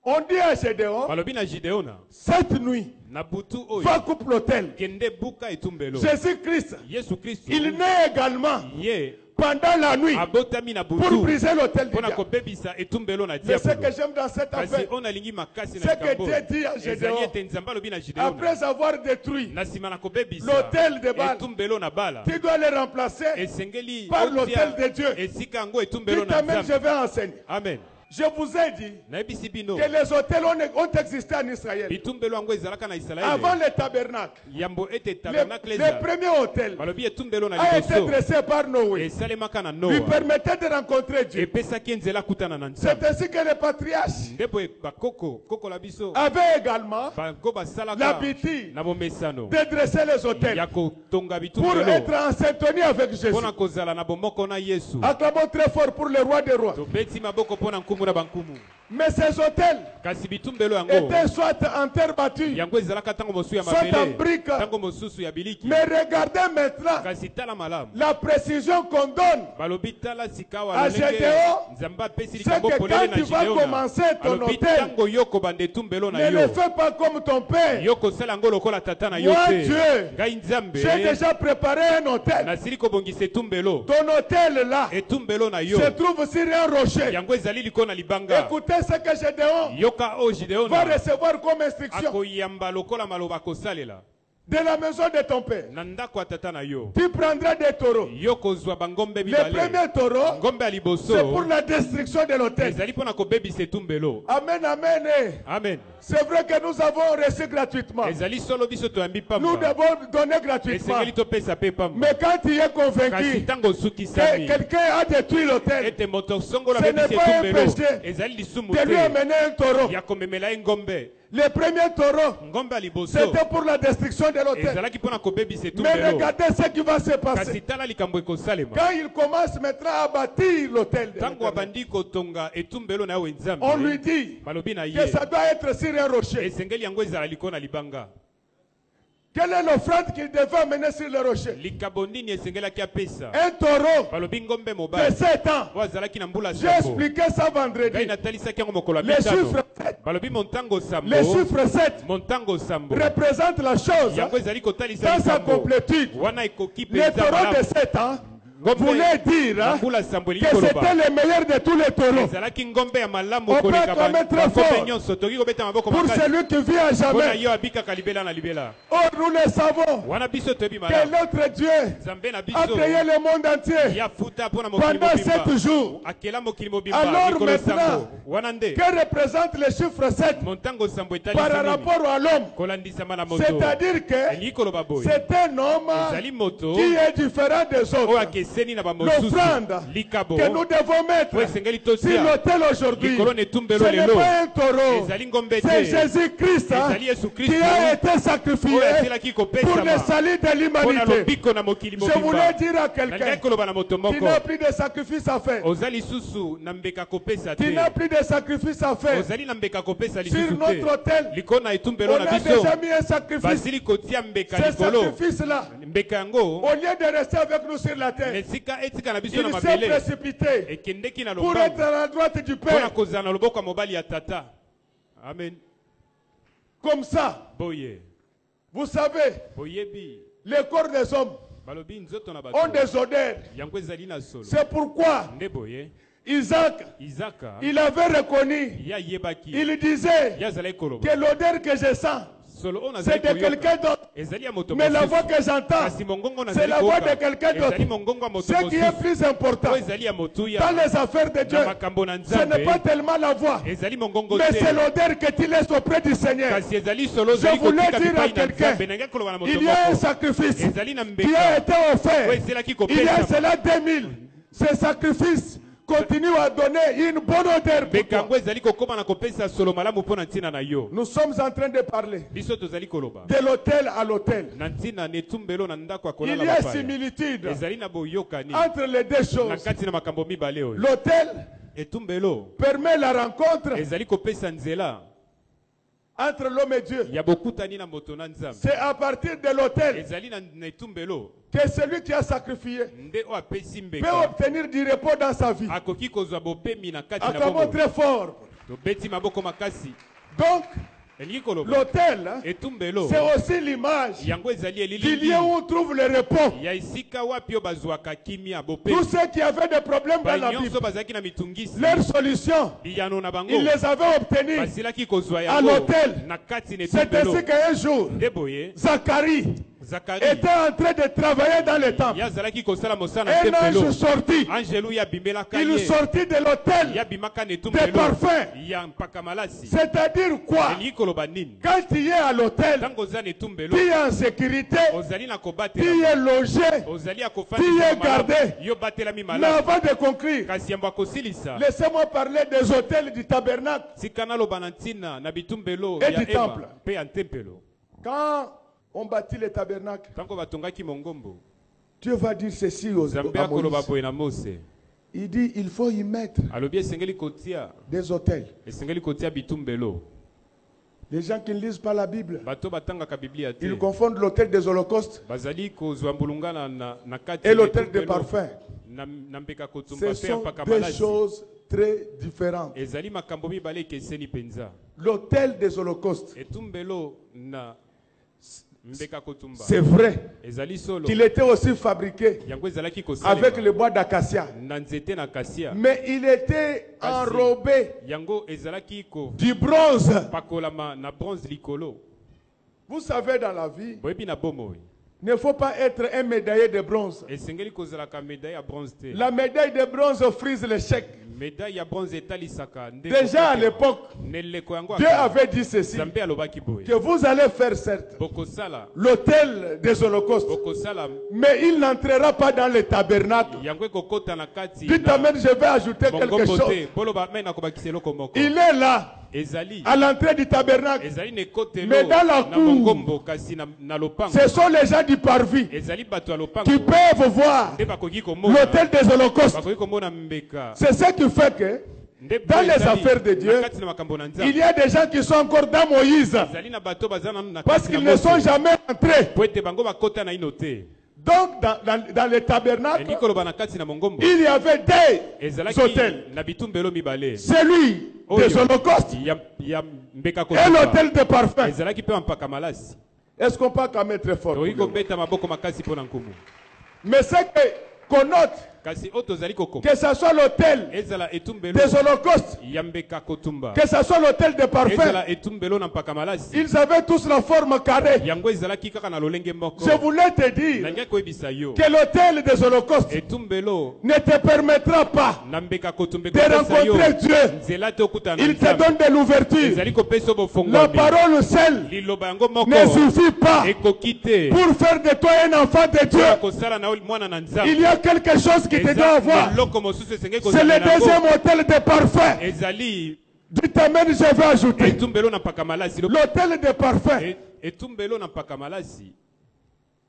On dit à Gédéon, balobi na Gideona cette nuit, na butu oyo va couper l'autel. kende buka etumbelo Jésus-Christ, yesu kristo il naît également ye pendant la nuit abotami na pour butu briser l'autel du mpona diable. kobebisa etumbelo na Mais ce que diabolo j'aime dans cette kasi affaire, oyo nalingi makasi c'est na que likambo Dieu dit à ezali Gédéon, ete nzambe alobi na Gideona après avoir détruit na nsima na kobebisa l'autel de Baal, etumbelo na bala tu dois le remplacer esengeli par otia l'autel de Dieu. esika yango etumbelo Dites na Amen, je nzambe vais enseigner. amen Je vous ai dit nayebisi bino que les hôtels ont existé en Israël. bitumbelo yango ezalaka na Israele Avant le tabernacle. yambo ete tabernacle Le premier hôtel balobi etumbelo na a été liboso dressé par Noé. esalemaka na Lui Noa permettait de rencontrer Dieu. epesaki nzela kutana na C'est Nzambe ainsi que les patriarches nde boye bakoko koko la biso avaient également bango basalaka l'habitude na bomesano de dresser les hôtels ya kotonga pour bitumbelo être en syntonie avec Jésus. mpona kozala na bomoko na Yesu Acclamons très fort pour le roi des rois. tobeti maboko mpona nkumu na bankumu Mais ces hôtels kasi bitumbelo yango étaient soit en terre battue, yango ezalaka ntango mosusu ya soit en mabele brique. ntango mosusu ya biliki Mais regardez maintenant kasi tala malamu la précision qu'on donne. balobi tala sika À wa lolenge Gédéon, nzambe apesi c'est likambo que polele quand na tu vas Gideona commencer ton alobi hôtel, ntango yo kobanda etumbelo na ne le yo fais pas comme ton père. yo kosala yango lokola tata na yo Moi, te Dieu, ngai nzambe j'ai déjà préparé un hôtel. nasili kobongisa etumbelo Ton hôtel là etumbelo na yo se trouve sur un rocher. yango ezali likolo na libanga Écoutez ce que Gédéon yoka o va Gideona recevoir comme instruction akoyamba lokola maloba akosalela de la maison de ton père. na ndako ya tata na yo Tu prendras des taureaux. yo kozwa bangombe Le mibale premier taureau, ngombe ya c'est pour liboso la destruction de l'hôtel. ezali mpona kobebisa etumbelo Amen, amen. amen C'est vrai que nous avons reçu gratuitement. ezali solo biso toyambi Nous pamba devons donner gratuitement. esengeli topesa mpe pamba Mais quand tu es kasi convaincu ntango que osukisami quelqu'un a détruit l'hôtel, ete moto songola Ce abebisi n'est pas un etumbelo péché ezali lisumu de lui te amener un taureau. ya komemela ye ngombe Le premier taureau, ngombe ya liboso c'était pour la destruction de l'hôtel. ezalaki mpona kobebisa Mais etumbelo regardez ce qui va se kasi passer. tala likambo ekosalema Quand il commence maintenant à bâtir l'hôtel, de ntango l'Éternel, abandi kotonga etumbelo na yo nzambe on lui dit balobi na que ye ça doit être sur un rocher. esengeli yango ezala likolo na libanga Quelle est l'offrande qu'il devait amener sur le rocher? likabo nini esengelaki apesa Un taureau balobi ngombe de mobali 7 ans. oyo azalaki na mbula J'ai sambo expliqué ça ngai vendredi. natalisaki yango mokolo ya Les mitano chiffres 7, balobi montango sambo les chiffres 7 montango sambo représentent la chose yango ezali kotalisa dans sa likambo complétude. wana ekoki Les mpenza taureaux de malamu 7 ans ngombe voulait dire na hein, mbula sambo que elingi koloba c'était le meilleur de tous les taureaux. ezalaki ngombe ya malamu On peut koleka acclamer très bangombe fort nyonso tokoki kobeta maboko Pour makasi celui qui vit à mpona jamais. yo abikaka libela na libela Or, nous le savons wana biso toyebi que malamu notre Dieu nzambe na a biso créé le monde entier ya futa mpona mokili pendant mobimba 7 jours. akela mokili mobimba Alors mikolo maintenant, sambo wana nde Que représente le chiffre 7 montango sambo par etalisi nini rapport à l'homme? kolandisama na moto C'est-à-dire que elingi koloba boye c'est un homme ezali moto qui est différent des oyo autres. akeseni na bamosusu L'offrande likabo que nous devons mettre oyo esengeli sur totia l'autel aujourd'hui, likolo na ce etumbelo n'est lelo pas un taureau, ezali ngombe c'est te Jésus-Christ hein, ezali yesu qui kristu a été sacrifié oyo asilaki pour le kopesama salut de mpona l'humanité. lobiko na mokili Je voulais mobimba dire à nalingai quelqu'un koloba na moto qui moko n'a plus de sacrifice à faire, oza lisusu na mbeka kopesa qui te n'a plus de sacrifice à faire. ozali na mbeka kopesa Sur lisusu notre te autel, likolo na on etumbelo na a biso déjà mis un sacrifice. basili kotia mbeka Ce likolo sacrifice-là, mbeka yango au lieu de rester avec nous sur la terre, esika etika na biso na il s'est mabele précipité ekendeki na pour être lombangu à la droite du mpona Père. kozala na loboko ya mobali ya tata amen Comme ça, boye vous savez, boyebi les corps des hommes balobi nzoto na ont bato des odeurs. yango ezali na solo C'est pourquoi nde boye Isaac, izaka il avait reconnu, ye ayebaki il disait ye azalaki koloba que l'odeur que je sens, solo oyo c'est nazali de quelqu'un koyoka d'autre. ezali ya moto Mais la voix mosusu que j'entends, kasi mongongo c'est nazali la voix de koyoka quelqu'un ezali d'autre. mongongo ya moto Ce qui est mosusu plus important oyo ezali ya motuya dans les affaires de Dieu, na makambo na ce n'est pas nzambe tellement la voix, ezali mongongo mais c'est te l'odeur que tu laisses auprès du Seigneur. kasi ezali solo Je ozali voulais kotika dire à bipai na quelqu'un, nzambe nangai koloba na moto il y a un moko sacrifice ezali na qui a mbeka été oyo offert. eselaki Il y a kopesama cela 2000. Ce sacrifice continue à donner une bonne odeur pour mbeka toi. yango ezali kokóma na kopesa solo malamu mpo na ntina na yo Nous sommes en train de parler biso tozali koloba de l'hôtel à l'hôtel. na ntina na etumbelo na ndako ya Il kolala y a bapaya similitude ezali na boyokani entre les deux na choses. kati na makambo mibale oyo L'hôtel etumbelo permet la rencontre ezali kopesa nzela entre l'homme et Dieu. ya bokutani na moto na nzambe C'est à partir de l'autel ezali na etumbelo que celui qui a sacrifié nde oyo apesi peut mbeka obtenir du repos dans sa vie. akoki kozwa bopemi na kati na Acclamons bongo très fort. tobeti maboko makasi Donc, elingi koloba l'autel, hein, etumbelo c'est aussi l'image yango ezali du elili lieu où on trouve le repos. ya esika wapi oyo bazwaka kimia Tous bopemi ceux qui avaient des problèmes dans la banyonso Bible, bazalaki na mitungisi leur solution, biyano na bango ils les avaient obtenues. basilaki kozwa à yango l'hôtel. na kati na C'est etumbelo ainsi qu'un jour, nde boye Zacharie Zacharie était en train de travailler dans le temple. yazalaki kosala mosala Un na ange tempelo sortit. angelu yabimelaka Il ye sortit de l'autel yabimaka na de etumbelo parfum. ya mpaka malasi C'est-à-dire quoi? elingi koloba nini Quand tu es à l'hôtel, ntango oza na etumbelo tu es en sécurité, ozali na tu kobatela es logé. ozali ya Tu es kofandisa gardé. yo batelami Mais malamu avant de conclure, kasi yambo akosilisa laissez-moi parler des hôtels du tabernacle. tika naloba na ntina na bitumbelo Et ya du temple. ema mpe ya ntempelo Quand on bâtit le tabernacle, ntango batongaki mongombo Dieu va dire ceci aux nzambe à akoloba Moïse. boye na mose Il dit il faut y mettre alobi esengeli kotia des hôtels. esengeli kotia bitumbelo Les gens qui ne lisent pas la Bible, bato batangaka biblia te ils confondent l'hôtel des holocaustes bazali kozwa mbulungana na kati et ya l'hôtel de etumbelo, parfum. na mbeka kotumba Ce mpe ya sont mpaka deux malasi choses très différentes. ezali makambo mibale ekeseni mpenza L'hôtel des holocaustes, etumbelo na mbeka kotumba c'est vrai ezali solo qu'il était aussi fabriqué yango ezalaki avec kosalema le bois d'acacia. na nzete na kasia Mais il était Kasi. enrobé yango ezalaki du bronze. kopakolama na bronze likolo Vous savez, dans la vie, boyebi na bomoi il ne faut pas être un médaillé de bronze. esengeli kozalaka médaille ya bronze te La médaille de bronze frise l'échec. médaille ya bronze etalisaka nde Déjà à kokotela. l'époque, neleko yango Dieu avait dit ceci, nzambe alobaki boye que vous allez faire certes bokosala l'autel des holocaustes, bokosala mais il n'entrera pas dans le tabernacle. yango ekokota na kati Dites na amen, je vais ajouter quelque mongombo chose. te boloba me nakobakisa eloko moko Il est là, ezali à l'entrée du tabernacle. ezali na ekotelo Mais dans la na cour, mongombo kasi na lopango Ce sont les gens du parvis ezali bato ya lopango qui peuvent voir nde bakoki komona l'autel des holocaustes. bakoki komona mbeka C'est ce qui fait que nde dans les ezali affaires de Dieu, na kati na makambo na nzambe il y a des gens qui sont encore dans Moïse ezali na bato baza nanu na parce kati qu'ils na ne sont Mose. jamais entrés. po ete bango bakota na ino te Donc, dans le tabernacle, elingi koloba na kati na mongombo il y avait des ezalaki hôtels. na bitumbelo mibale Celui Oyo. des holocaustes ya mbeka et kotumba l'hôtel de parfum. ezalaki mpe mpaka malasi Est-ce qu'on peut quand même très fort? tokoki kobeta maboko makasi mpo na nkumu Mais c'est qu'on note kasi oyo tozali kokoma que ce soit l'hôtel ezala etumbelo des holocaustes, ya mbeka kotumba que ce soit l'hôtel de parfum, ezala etumbelo na mpaka malasi ils avaient tous la forme carrée. yango ezalaki kaka na lolenge moko Je voulais te dire nangaki koyebisa yo que l'hôtel des holocaustes etumbelo ne te permettra pas na mbeka kotumba de ekopesa yo rencontrer Dieu. nzela te okutana na Il te Nzambe. donne de l'ouverture. ezali kopesa yo La bofongwami parole seule liloba yango moko ne suffit pas ekoki te pour faire de toi un enfant de Dieu. mpona kosala na yo mwana na nzambe Il y a quelque chose qui te doit avoir. eloko mosusu esengeli C'est le kozala na deuxième yango hôtel de parfum. ezali Dites amen, je vais ajouter. etumbelo na mpaka malasi L'hôtel de parfum. etumbelo na mpaka malasi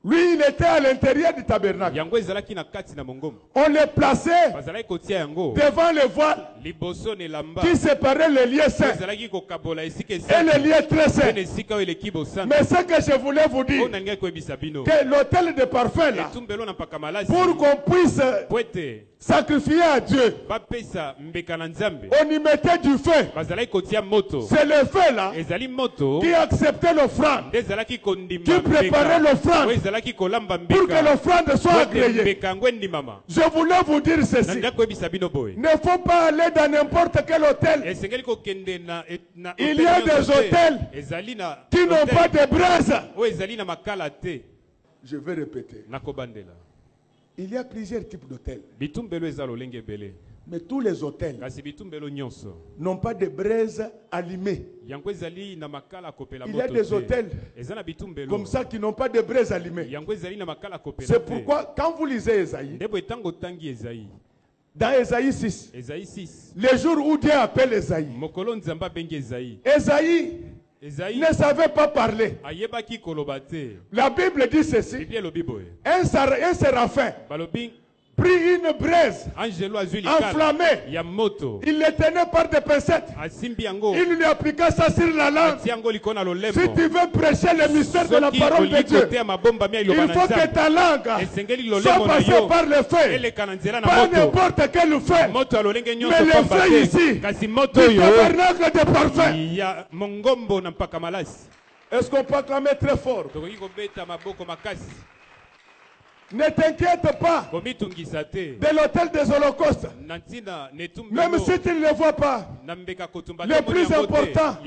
Lui, il était à l'intérieur du tabernacle. yango ezalaki na kati na mongombo On le plaçait bazalaki kotia yango devant le voile liboso na elamba qui séparait le lieu saint ezalaki kokabola esika et le esaki lieu très mpe saint. na esika oyo eleki bosanda Mais ce que je voulais vous oyo dire, nalingaki koyebisa bino que l'hôtel de parfum là, etumbelo na mpaka malasi pour qu'on puisse po ete sacrifier à Dieu, bapesa mbeka na nzambe on y mettait du feu. bazalaki kotia moto C'est le feu là ezali moto qui acceptait l'offrande nde ezalaki kondima Qui préparait l'offrande oyo ezalaki kolamba pour que mbeka l'offrande soit po ete agréée. mbeka yango endimama Je voulais vous dire ceci. nalingaki koyebisa bino boye Ne faut pas aller dans n'importe quel hôtel esengeli kokende na Il y a des nyonso te. hôtels ezali na qui n'ont hôtel pas de braise. oyo ezali na makala te Je vais répéter. nakobandela Il y a plusieurs types d'hôtels. bitumbelo eza lolenge ebele Mais tous les hôtels kasi bitumbelo nyonso n'ont pas de braise allumée. yango ezali na makala akopela Il y a moto des te. hôtels eza na bitumbelo comme ça qui n'ont pas de braise allumée. yango ezali na makala akopela C'est te. pourquoi quand vous lisez Esaïe, nde boye ntango otangi ezayi dans Esaïe 6, ezayi 6 le jour où Dieu appelle Esaïe, mokolo nzambe abengi ezayi Esaïe ezayi ne savait pas parler. ayebaki koloba te La Bible dit ceci, biblia elobi boye un séraphin balobi prit une braise angelo azwi likala enflammée, ya moto il le tenait par des pincettes, asimbi yango il lui appliqua ça sur la langue. atia yango likolo na Si lolembo tu veux prêcher le mystère de la soki parole de olingi Dieu, koteya mabomba mi ya liloba il na faut que nzambe ta langue esengeli soit lolembo na passée yo par le feu, eleka na nzela na pas moto n'importe quel feu, moto ya lolenge mais nyonso le pamba feu te ici, kasi moto du oyo tabernacle de parfum. ya mongombo na mpaka malasi Est-ce qu'on peut acclamer très fort? tokoki kobeta maboko makasi Ne t'inquiète pas komitungisa te de l'hôtel des holocaustes. na ntina na Même etumbelo si tu ne le vois pas, Le plus important,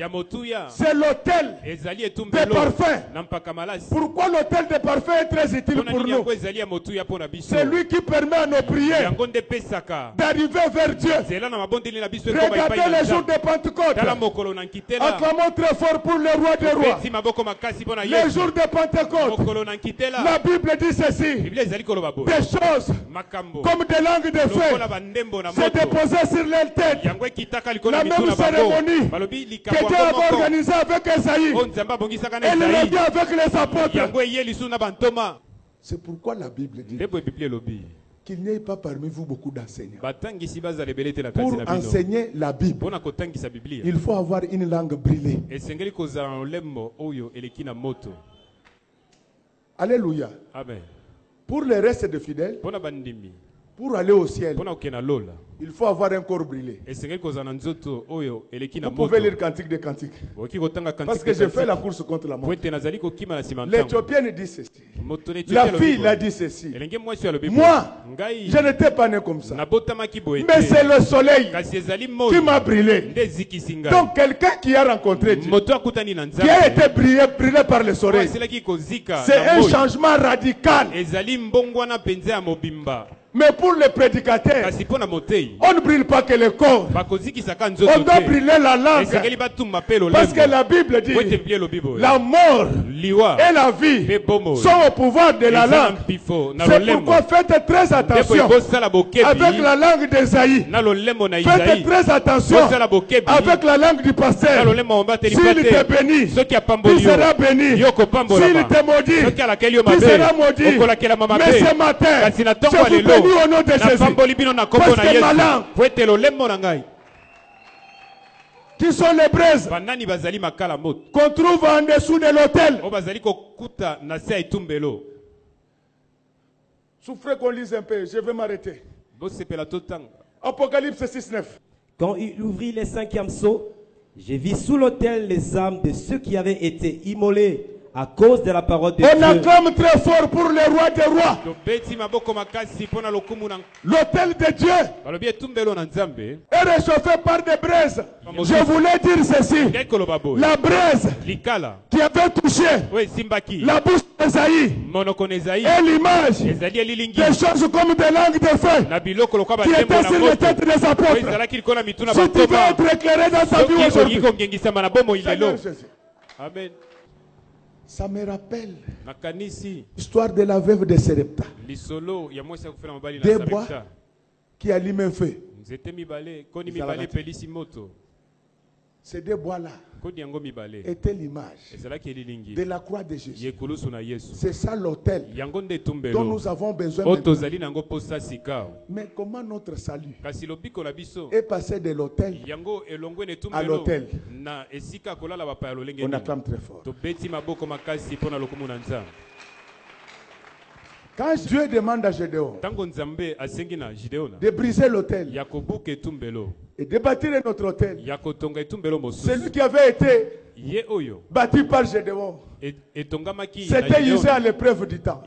c'est l'autel des parfums. Pourquoi l'autel des parfums est très utile pour nous? C'est lui qui permet à nos prières d'arriver vers Dieu. Regardez les jours de Pentecôte. Acclamons très fort pour le roi des rois. Les jours de Pentecôte, la Bible dit ceci: des choses comme des langues de feu se déposaient sur leur tête. La même cérémonie que Dieu avait organisée avec Esaïe, elle l'a dit avec les apôtres. C'est pourquoi la Bible dit qu'il n'y ait pas parmi vous beaucoup d'enseignants. Pour enseigner la Bible, il faut avoir une langue brûlée. Alléluia. Amen. Pour le reste des fidèles, pour aller au ciel, il faut avoir un corps brûlé. Vous pouvez lire Cantique des Cantiques. Parce que j'ai fait la course contre la mort. L'Éthiopienne dit ceci. La fille l'a dit ceci. Moi, je n'étais pas né comme ça. Mais c'est le soleil qui m'a brûlé. Donc quelqu'un qui a rencontré Dieu, qui a été brûlé par le soleil, c'est un changement radical. Mais pour les prédicateurs, on ne brûle pas que le corps. On doit brûler la langue. Parce que la Bible dit la mort et la vie sont au pouvoir de la langue. C'est pourquoi faites très attention avec la langue d'Esaïe. Faites très attention avec la langue du pasteur. S'il te bénit, tu seras béni. S'il te maudit, tu seras maudit. Mais ce matin, je vous bénis au nom de Jésus. Parce que ma langue, qui sont les braises qu'on trouve en dessous de l'autel. Souffrez qu'on lise un peu, je vais m'arrêter. Apocalypse 6:9. Quand il ouvrit les 5e sceaux, j'ai vu sous l'autel les âmes de ceux qui avaient été immolés à cause de la parole de Dieu. On acclame très fort pour le roi des rois. L'autel de Dieu est réchauffé par des braises. Je voulais dire ceci. La braise qui avait touché la bouche d'Esaïe est l'image des choses comme des langues de feu qui étaient sur les têtes des apôtres. Si tu veux être éclairé dans ta vie aujourd'hui, Amen. ça me rappelle l'histoire de la veuve de Serepta. Des bois qui allument un feu. Ces deux bois-là étaient l'image de la croix de Jésus. C'est ça l'autel dont nous avons besoin maintenant. Mais comment notre salut est passé de l'autel à l'autel? On acclame très fort. Quand Dieu demande à Gédéon de briser l'autel et de bâtir notre autel, celui qui avait été bâti par Gédéon, c'était usé à l'épreuve du temps.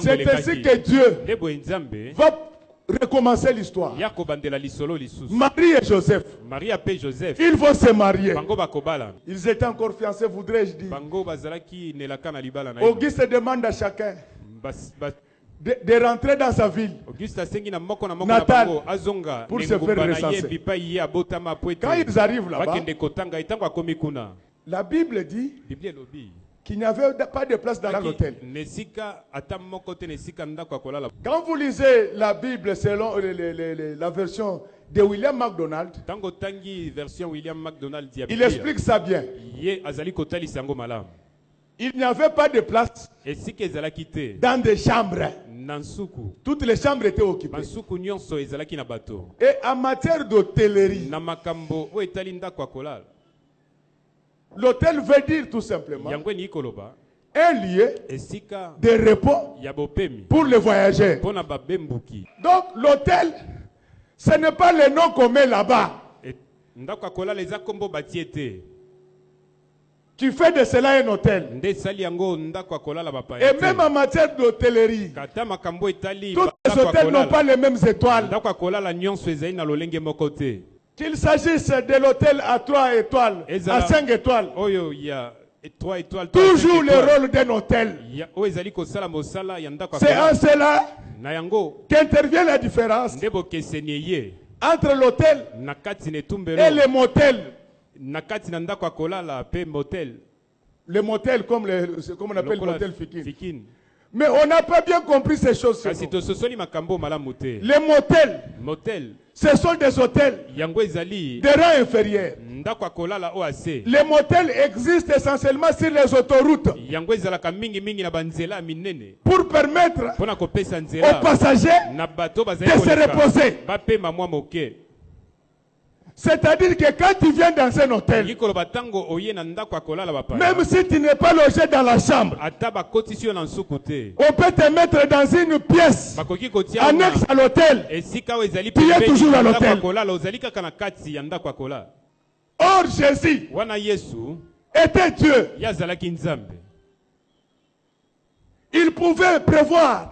C'est ainsi que Dieu va recommencer l'histoire. Marie et Joseph, ils vont se marier. Ils étaient encore fiancés, voudrais-je dire. Auguste demande à chacun de rentrer dans sa ville natale pour se faire recenser. Quand ils arrivent là-bas, la Bible dit qu'il n'y avait pas de place dans l'hôtel. Quand vous lisez la Bible selon la version de William MacDonald, il explique ça bien. Il n'y avait pas de place dans des chambres. Toutes les chambres étaient occupées. Et en matière d'hôtellerie, l'hôtel veut dire tout simplement un lieu de repos pour les voyageurs. Donc l'hôtel, ce n'est pas le nom qu'on met là-bas qui fait de cela un hôtel. Et même en matière d'hôtellerie, tous les hôtels n'ont pas les mêmes étoiles. Qu'il s'agisse de l'hôtel à 3 étoiles, à 5 étoiles. Oyo ya 3 étoiles. Toujours le rôle d'un hôtel. C'est en cela qu'intervient la différence entre l'hôtel et le motel. Le motel, comme on appelle le motel Fikin. Mais on n'a pas bien compris ces choses. Les motels, ce sont des hôtels de rang inférieur. Les motels existent essentiellement sur les autoroutes pour permettre aux passagers de se reposer. C'est-à-dire que quand tu viens dans un hôtel, même si tu n'es pas logé dans la chambre, on peut te mettre dans une pièce annexe à l'hôtel. Tu es toujours à l'hôtel. Or Jésus était Dieu. Il pouvait prévoir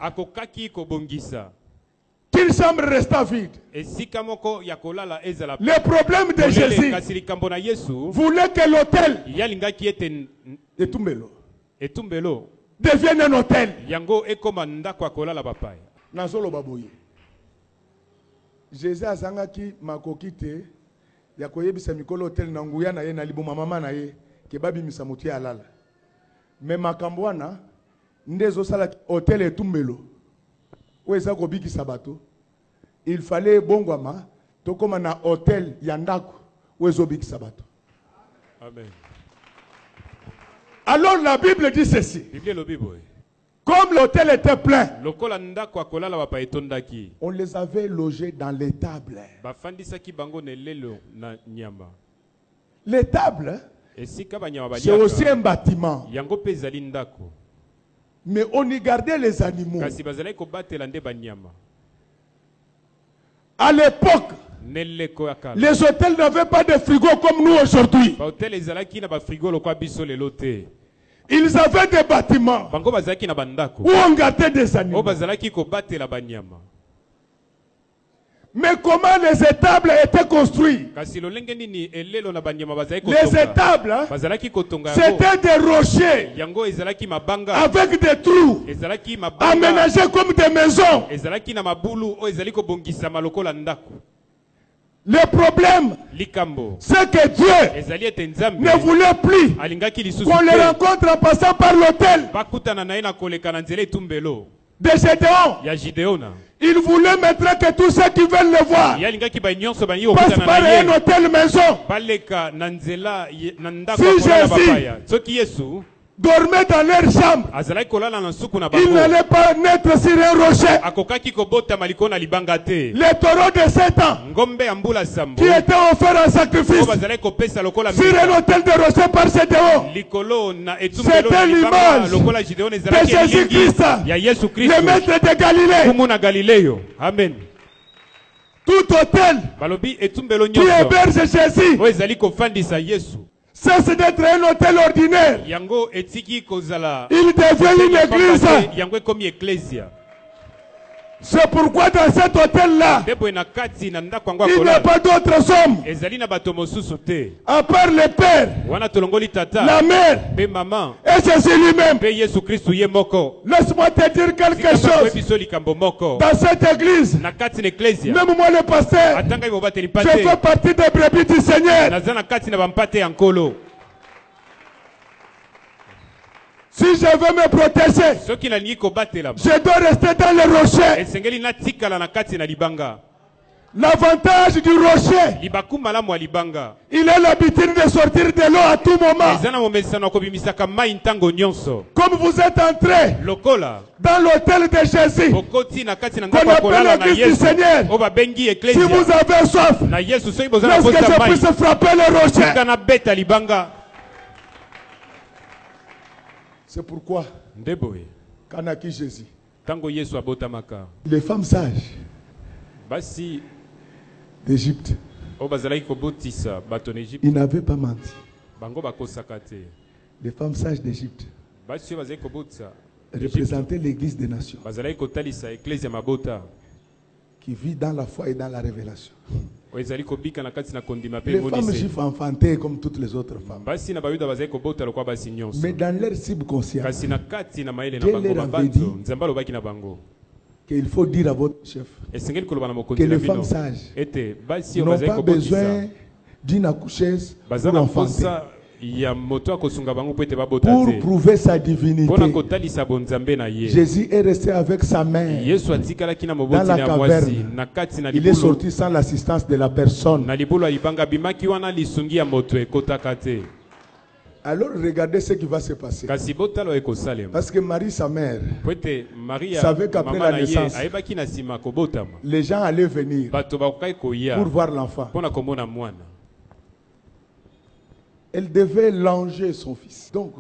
qu'une chambre resta vide. Le problème de Jésus voulait que l'hôtel devienne un hôtel. Jésus a zangaki makokite ya koyebisa mikolo hôtel na nguya na ye na liboma mama na ye ke babi misamuti alala. Mais makambo wana ndezo sala hôtel etumbelo. Il fallait bongwama to comme na hôtel yandako wezobiki sabato. Amen. Alors la Bible dit ceci. Comme l'hôtel était plein, on les avait logés dans les tables. Les tables, c'est aussi un bâtiment. Mais on y gardait les animaux. À l'époque, les hôtels n'avaient pas de frigo comme nous aujourd'hui. Ils avaient des bâtiments où on gardait des animaux. Mais comment les étables étaient construits? Les étables, c'était des rochers avec des trous aménagés comme des maisons. Le problème, c'est que Dieu ne voulait plus qu'on les rencontre en passant par l'hôtel de Gédéon. Il voulait maintenant que tous ceux qui veulent le voir passent par un hôtel maison. Si Jésus dormait dans leur chambre, il n'allait pas naître sur un rocher. Les taureaux de 7 ans qui étaient offerts en sacrifice sur un hôtel de rocher par Gédéon, c'était l'image de Jésus-Christ, le maître de Galilée. Amen. Tout hôtel qui héberge Jésus cesse d'être un hôtel ordinaire. Il devient une église. C'est pourquoi dans cet hôtel-là, il n'y a pas d'autres hommes à part le Père, la Mère et Jésus lui-même. Laisse-moi te dire quelque chose. Dans cette église, même moi le pasteur, je fais partie des brebis du Seigneur. Si je veux me protéger, je dois rester dans le rocher. L'avantage du rocher, il a l'habitude de sortir de l'eau à tout moment. Comme vous êtes entré dans l'hôtel de Jésus, qu'on appelle l'église du Seigneur, si vous avez soif, est-ce que je puisse frapper le rocher? C'est pourquoi, Kanaki Jésus, les femmes sages d'Égypte, ils n'avaient pas menti. Les femmes sages d'Égypte représentaient l'église des nations qui vit dans la foi et dans la révélation. ezali kobika na kati na kondima pe Les femmes monise juives enfantaient comme toutes les autres femmes. basi na bayuda bazali kobota lokwa basi nyonso Mais dans leur subconscient, kasi na kati na mayele na Dieu bango leur avait babanzo dit nzambe alobaki na bango qu'il faut dire à votre chef esengeli koloba na que mokonzi na les bino femmes sages ete basi oyo n'ont bazali pas kobotisa besoin d'une accoucheuse baza pour na enfanter, mposa ya moto akosunga bango po ete babota pour te prouver sa mpona divinité. kotalisa bonzambe na ye Jésus est resté avec sa mère. yesu atikalaki na Dans moboti la na ya mwasi caverne. na kati na Il est libulu sorti sans l'assistance de la personne. na libulu ya libanga bimaki wana lisungi ya moto ekotaka te Alors regardez ce qui va se passer. kasi botala ekosalema Parce que Marie, sa mère, po ete maria savait qu'après mama la na ye naissance, ayebaki na nsima kobotama les gens allaient venir bato bakokaki koya pour voir l'enfant. mpona komona mwana Elle devait langer son fils. Donc,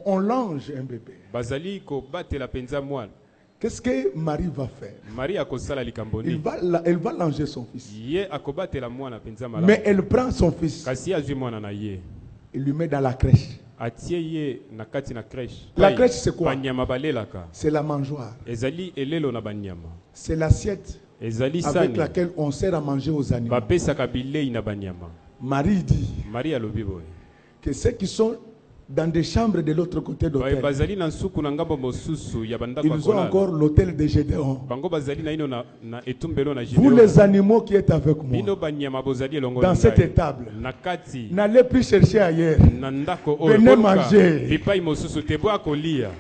on lange un bébé. bazali kobatela mpenza mwana Qu'est-ce que Marie va faire? maria akosala likambo nini Elle va langer son fils. ye akobatela mwana mpenza Mais malamu elle prend son fils kasi azwi mwana na ye et lui met dans la crèche. atie ye na kati na crèche La crèche, c'est quoi? banyama balelaka C'est la mangeoire. ezali elelo na banyama C'est l'assiette ezali avec sani laquelle on sert à manger aux animaux. bapesaka bilei na banyama Marie dit maria alobi boye que ceux qui sont dans des chambres de l'autre côté d'hôtel, bazali na nsuku na ngambo mosusu ya bandako ya ils ont kolala encore l'hôtel de Gédéon. bango bazali na ino na etumbelo na Vous Gideon. les animaux qui êtes avec bino moi, banyama bozali elongo dans na cette ngai. étable, na kati n'allez plus chercher ailleurs. na ndako Venez oyo manger. bipai mosusu te boya kolia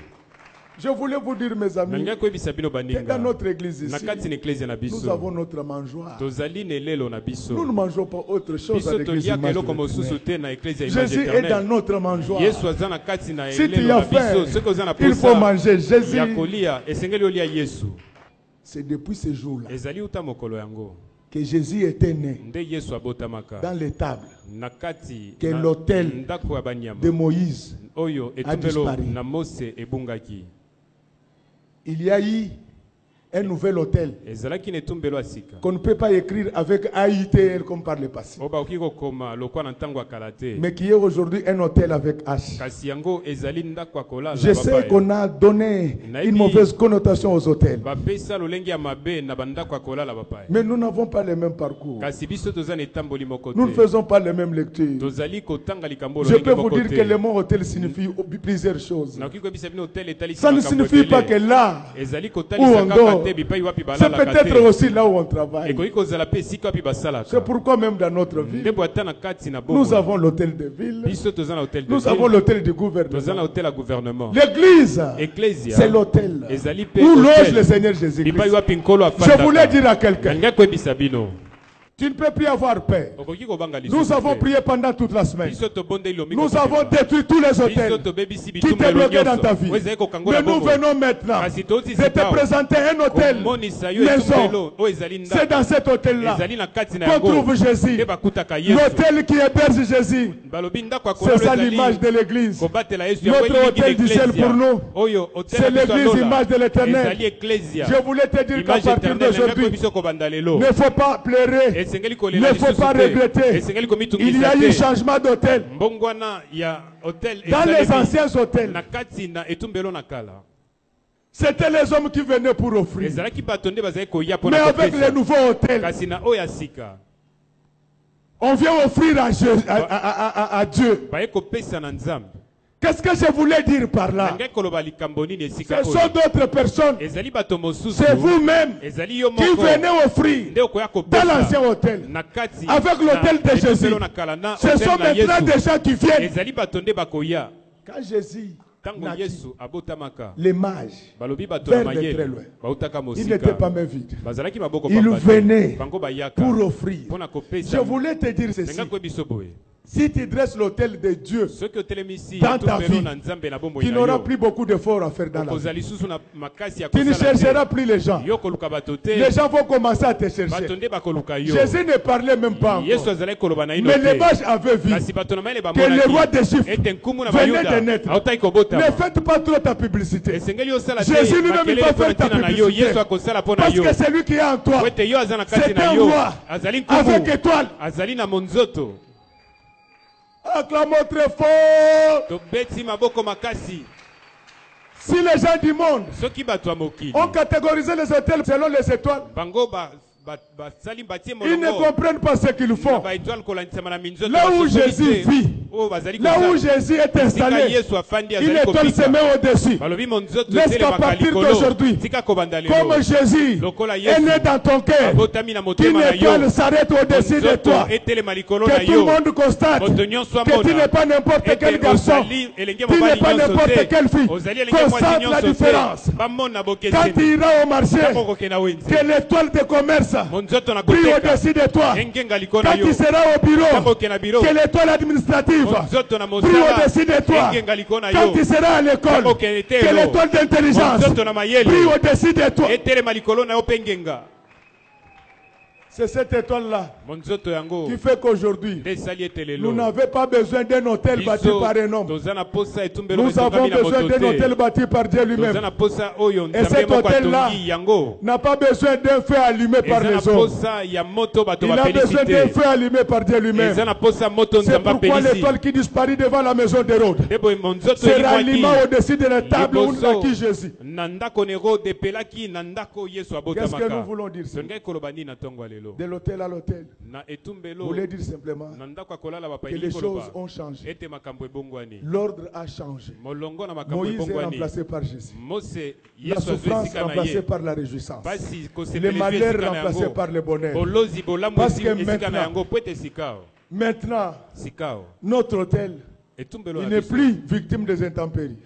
Je voulais vous dire, mes amis, nanga koyebisa bino que dans baninga notre église na ici, kati na eklezia na nous biso avons notre mangeoire. tozali na elelo na Nous ne biso mangeons pas autre chose à biso l'église toliaka Image de eloko mosusu l'Éternel. te na eklezia image Jésus est dans éternelle notre mangeoire. yesu aza na kati na Si tu elelo as na biso faim, soki oza na il faut posa manger. Jésus, ya kolia esengeli olia yesu c'est depuis ce jour-là ezali uta mokolo yango que Jésus était né nde yesu abotamaka dans l'étable na kati que na l'autel ndako ya banyama de Moïse. oyo a etumbelo disparu. na mose ebungaki Il y a eu un nouvel hôtel ezalaki na etumbelo ya sika qu'on ne peut pas écrire avec AITL comme par le passé, oyo bakoki kokoma lokwa na ntango ya kala te mais qui est aujourd'hui un hôtel avec H. kasi yango ezali ndako ya kolala Je sais qu'on a donné une mauvaise connotation aux hôtels, bapesa lolenge ya mabe na bandako ya kolala bapaya mais nous n'avons pas le même parcours. kasi biso toza na etamboli moko Nous ne te faisons pas les mêmes lectures. tozali kotanga likambo Je lolenge peux vous moko dire que le te mot hôtel signifie plusieurs choses. nakoki koyebisa bino hotel etalisi Ça ne makambo signifie pas que ebele là, ezali où kotalisa on kaka dort, te bipai wapi c'est balalaka peut-être te aussi là où on travaille. ekoki kozala mpe esika wapi basalaka C'est pourquoi même dans notre vie, ndembo ata na kati na nous bongo avons l'hôtel de ville, biso toza na hotel de nous avons ville l'hôtel du toza na gouvernement. hotel ya gouvernement L'église, Ecclesia, c'est l'hôtel ezali mpe où loge hotel. le Seigneur bipai Jésus-Christ. wapi nkolo Je voulais dire à quelqu'un, nalingi koyebisa bino tu ne peux plus avoir paix. okoki kobanga Nous avons prié pendant toute la semaine. biso tobondeli lomi Nous avons détruit tous les biso hôtels tobebisi qui te bitumbelo bloquaient dans ta vie. nyonso oyo ezali kokangola Mais nous bongo venons maintenant kasi de tozisi te présenter un hôtel, komonisa yo maison. etumbelo oyo ezali C'est dans ndako cet hôtel-là ezali na kati na qu'on yango trouve Jésus. nde bakutaka yesu L'hôtel qui héberge Jésus, balobi ndako ya c'est ça kolalo l'image ezali de l'église. kobatela yesu Notre yango elingi hôtel du ciel l'Ecclesia. pour nous, oyo hotel c'est ya biso ya l'église Lola. image de l'Éternel. ezali ecclesia Je voulais te dire qu'à image partir éternelle nanga d'aujourd'hui, biso kobanda lelo ne faut pas pleurer, esengeli ne kolela faut lisusu pas te regretter. esengeli Il y komitungisa a eu te changement d'hôtel. mbongwana ya hotel Dans les esalemi anciens hôtels, na kati na etumbelo na kala c'était les hommes qui venaient pour offrir. ezalaki bato nde bazali koya Mais mpona avec les kopesa nouveaux hôtels, kasi na oyo ya sika on vient offrir à Dieu. baye kopesa na nzambe Qu'est-ce que je voulais dire par là? nangai koloba likambo nini esika Ce sont oyo d'autres personnes. ezali bato mosusu C'est vous-même ezali yo qui moko venez offrir nde okoya dans l'ancien kopesa hôtel. na kati Avec l'hôtel de na Jésus. etumbelo na kala na Ce sont hotel na maintenant des yesu gens qui viennent. ezali bato nde bakoya Quand Jésus ntango naquit, yesu abotamaka les mages, balobi bato na vers de très mayele loin, bautaka ils n'étaient mosika pas main vide. bazalaki maboko Ils pamba te. venaient bango bayaka pour offrir. mpona Je kopesa voulais te dire ceci. ndenge koyebiso boye Si tu dresses l'hôtel de Dieu, soki otelemisi Dans ta etumbelo vie, na nzambe na bomoi tu na n'auras yo plus beaucoup d'efforts à faire dans la vie. okozala lisusu na makasi ya Tu ne kosala chercheras te plus les gens. yo koluka bato te Les gens vont commencer à te bato chercher. nde bakoluka yo Jésus ne parlait même pas yesu encore. azalaki koloba na ino Mais les te mages avaient vu kasi bato na mayele que le roi bamonaki des Chiffres ete nkumu na venait de bayuda naître. autaki Ne kobotama faites pas trop ta publicité. esengeli osala te Jésus lui-même makelele il va mpona faire ta ntina na yo publicité. yesu akosala mpo na Parce yo que celui qui est en toi, po ete yo aza na kati c'est na un yo roi azali avec nkumu étoile. azali na monzoto Acclamons très fort. tobeti maboko makasi Si les gens du monde soki bato ya mokili ont catégorisé les hôtels selon les étoiles, bango Ils ne comprennent pas ce qu'ils font. Là où Jésus vit, là où Jésus est installé, il est tout semé au-dessus. Laisse qu'à partir d'aujourd'hui, comme Jésus est né dans ton cœur, qu'une étoile s'arrête au-dessus de toi. Que tout le monde constate que tu n'es pas n'importe quel garçon, tu n'es pas n'importe quelle fille. Constate la différence. Quand tu iras au marché, que l'étoile de commerce brille au-dessus de toi. Quand tu seras au bureau, que l'étoile administrative brille au-dessus de toi. Quand tu seras à l'école, que l'étoile d'intelligence brille au-dessus de toi. C'est cette étoile-là qui fait qu'aujourd'hui, nous n'avons pas besoin d'un hôtel bâti par un homme. Nous avons besoin d'un hôtel bâti par Dieu lui-même. Et cet hôtel-là n'a pas besoin d'un feu allumé par les hommes. Il a besoin d'un feu allumé par Dieu lui-même. C'est pourquoi l'étoile qui disparaît devant la maison d'Hérode se ralluma au-dessus de la table où nous acquis Jésus. Qu'est-ce que nous voulons dire? De l'hôtel à l'hôtel. Vous voulez dire simplement que les choses ont changé. L'ordre a changé. Moïse est remplacé par Jésus. La souffrance remplacée par la réjouissance. Le malheur remplacé par le bonheur. Parce que maintenant, notre hôtel, il n'est plus victime des intempéries.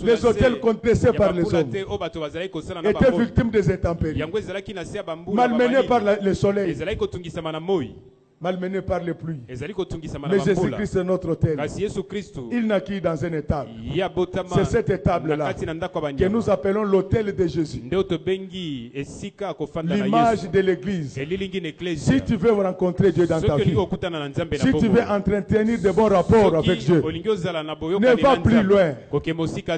Les hôtels contestés par les hommes étaient victimes des intempéries. Malmenés par le soleil, malmenés par les pluies. Mais Jésus-Christ est notre hôtel. Il naquit dans une étable. C'est cette étable-là que nous appelons l'hôtel de Jésus. L'image de l'église. Si tu veux rencontrer Dieu dans ta vie, si tu veux entretenir de bons rapports avec Dieu, ne va plus loin.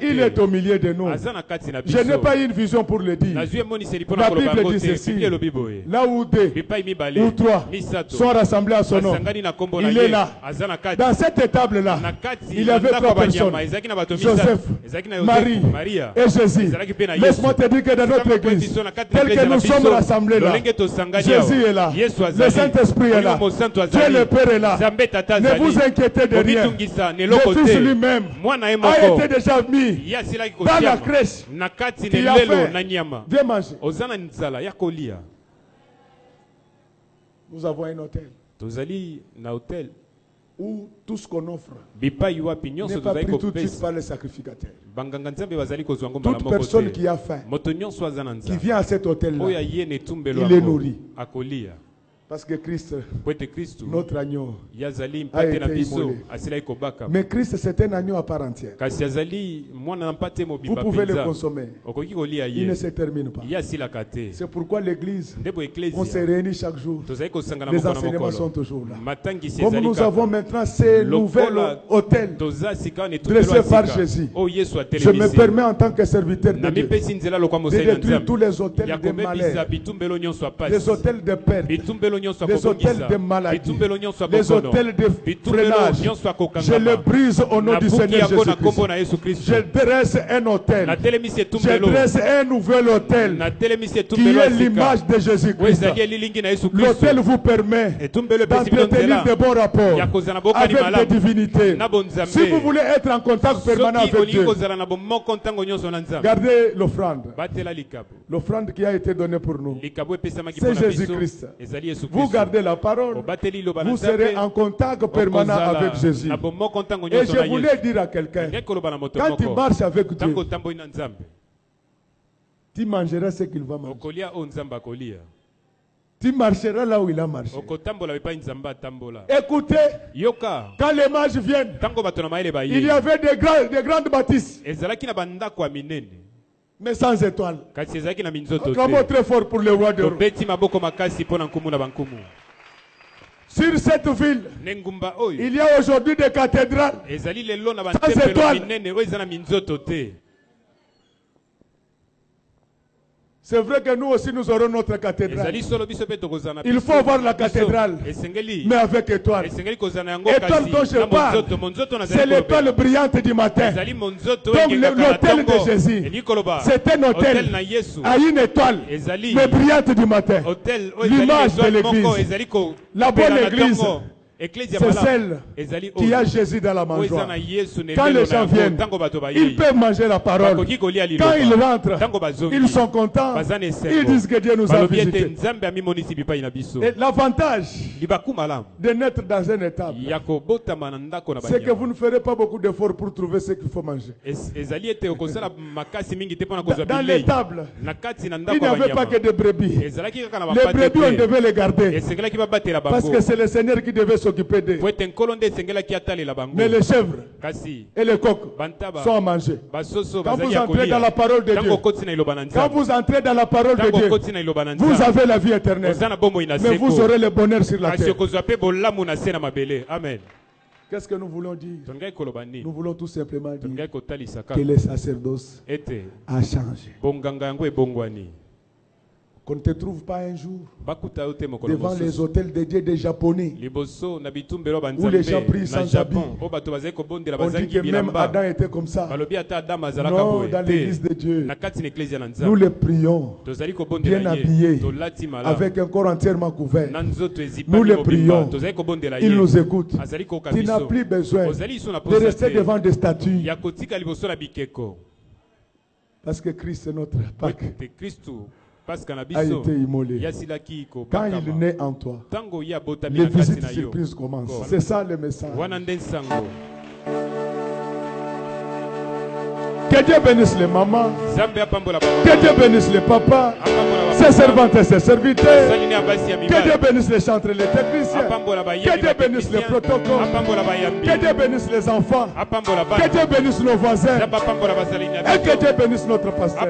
Il est au milieu de nous. Je n'ai pas une vision pour le dire. La Bible dit ceci. Là où deux ou trois sont rassemblés à son nom, il est là. Dans cette étable-là, il y avait trois personnes: Joseph, Marie et Jésus. Laisse-moi te dire que dans notre église, tel que nous sommes rassemblés là, Jésus est là, le Saint-Esprit est là, Dieu le Père est là. Ne vous inquiétez de rien. Le Fils lui-même a été déjà mis dans la crèche qui a faim. Viens manger. Nous avons un hôtel où tout ce qu'on offre n'est pas pris tout de suite par les sacrificateurs. Toute personne qui a faim, qui vient à cet hôtel-là, il est nourri. Parce que Christ, notre agneau, a été immolé. Mais Christ, c'est un agneau à part entière. Vous pouvez le consommer. Il ne se termine pas. C'est pourquoi l'église, on se réunit chaque jour. Les enseignements sont toujours là. Comme nous avons maintenant ces nouveaux hôtels dressés par Jésus, je me permets en tant que serviteur de Dieu de détruire tous les hôtels de malheur, les hôtels de perte, les hôtels de maladie, les hôtels de freinage. Je le brise au nom du Seigneur Jésus-Christ. Je dresse un hôtel. Je dresse un nouvel hôtel qui est l'image de Jésus-Christ. L'hôtel vous permet d'entretenir de bons rapports avec des divinités. Si vous voulez être en contact permanent avec Dieu, gardez l'offrande. L'offrande qui a été donnée pour nous, c'est Jésus-Christ. Vous gardez la parole, vous serez en contact permanent avec Jésus. Et je voulais dire à quelqu'un, quand tu marches avec Dieu, tu mangeras ce qu'il va manger. Tu marcheras là où il a marché. Écoutez, quand les mages viennent, il y avait des grandes bâtisses, mais sans étoiles. Acclamons très fort pour le roi de Rome. Sur cette ville, il y a aujourd'hui des cathédrales sans étoiles. C'est vrai que nous aussi nous aurons notre cathédrale. ezali solo biso pe tokozana Il faut avoir la cathédrale, esengeli mais avec étoile. esengeli kozana yango Étoile dont je parle, c'est l'étoile brillante du matin. ezali monzoto Comme l'hôtel de Jésus. eli koloba C'est un hôtel na Yesu à une étoile, ezali mais brillante du matin. hôtel L'image de l'église. ezali ko La bonne église, église c'est celle ezali qui a Jésus dans la mangeoire. na Yesu ne Quand les gens viennent, ils peuvent manger la parole. Quand ils rentrent, ils sont contents. Ils disent que Dieu nous a visités. Et l'avantage de naître dans un étable, c'est que vous ne ferez pas beaucoup d'efforts pour trouver ce qu'il faut manger. Dans l'étable, il n'y avait pas que des brebis. Les brebis, on devait les garder. Parce que c'est le Seigneur qui devait s'occuper d'eux. Mais les chèvres et les coqs sont à manger. Quand vous entrez dans la parole de Dieu, quand vous entrez dans la parole de Dieu, vous avez la vie éternelle. Mais vous aurez le bonheur sur la terre. Amen. Qu'est-ce que nous voulons dire? Nous voulons tout simplement dire que le sacerdoce a changé. Qu'on ne te trouve pas un jour devant les hôtels dédiés des Japonais où les gens prient sans habit. On dit que même Adam était comme ça. Non, dans l'église de Dieu, nous les prions bien habillés, avec un corps entièrement couvert. Nous les prions, il nous écoute. Tu n'as plus besoin de rester devant des statues. Parce que Christ est notre Pâque. A été immolé. Quand il naît en toi, les visites surprises commencent. C'est ça le message. Que Dieu bénisse les mamans, que Dieu bénisse les papas, ses servantes et ses serviteurs, que Dieu bénisse les chantres et les techniciens, que Dieu bénisse les protocoles, que Dieu bénisse les enfants, que Dieu bénisse nos voisins et que Dieu bénisse notre pasteur.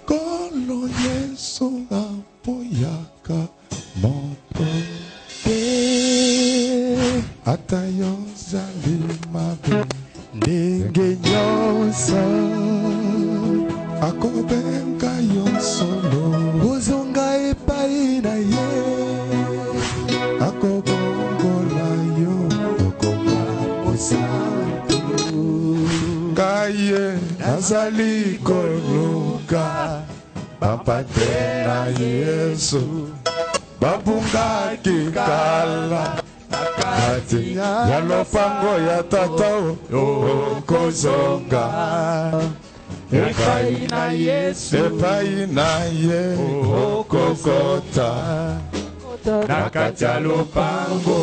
Kolo Yesu apoyaka moto te ata yo zali mabe ndenge nyonso akobenga yo solo ozonga epai na ye akobongola yo okoma posantu kaye nazali koluka bapate na Yesu babungaki kala nakati ya lopango ya tata okozonga epai na Yesu epai na ye okokota nakati ya lopango.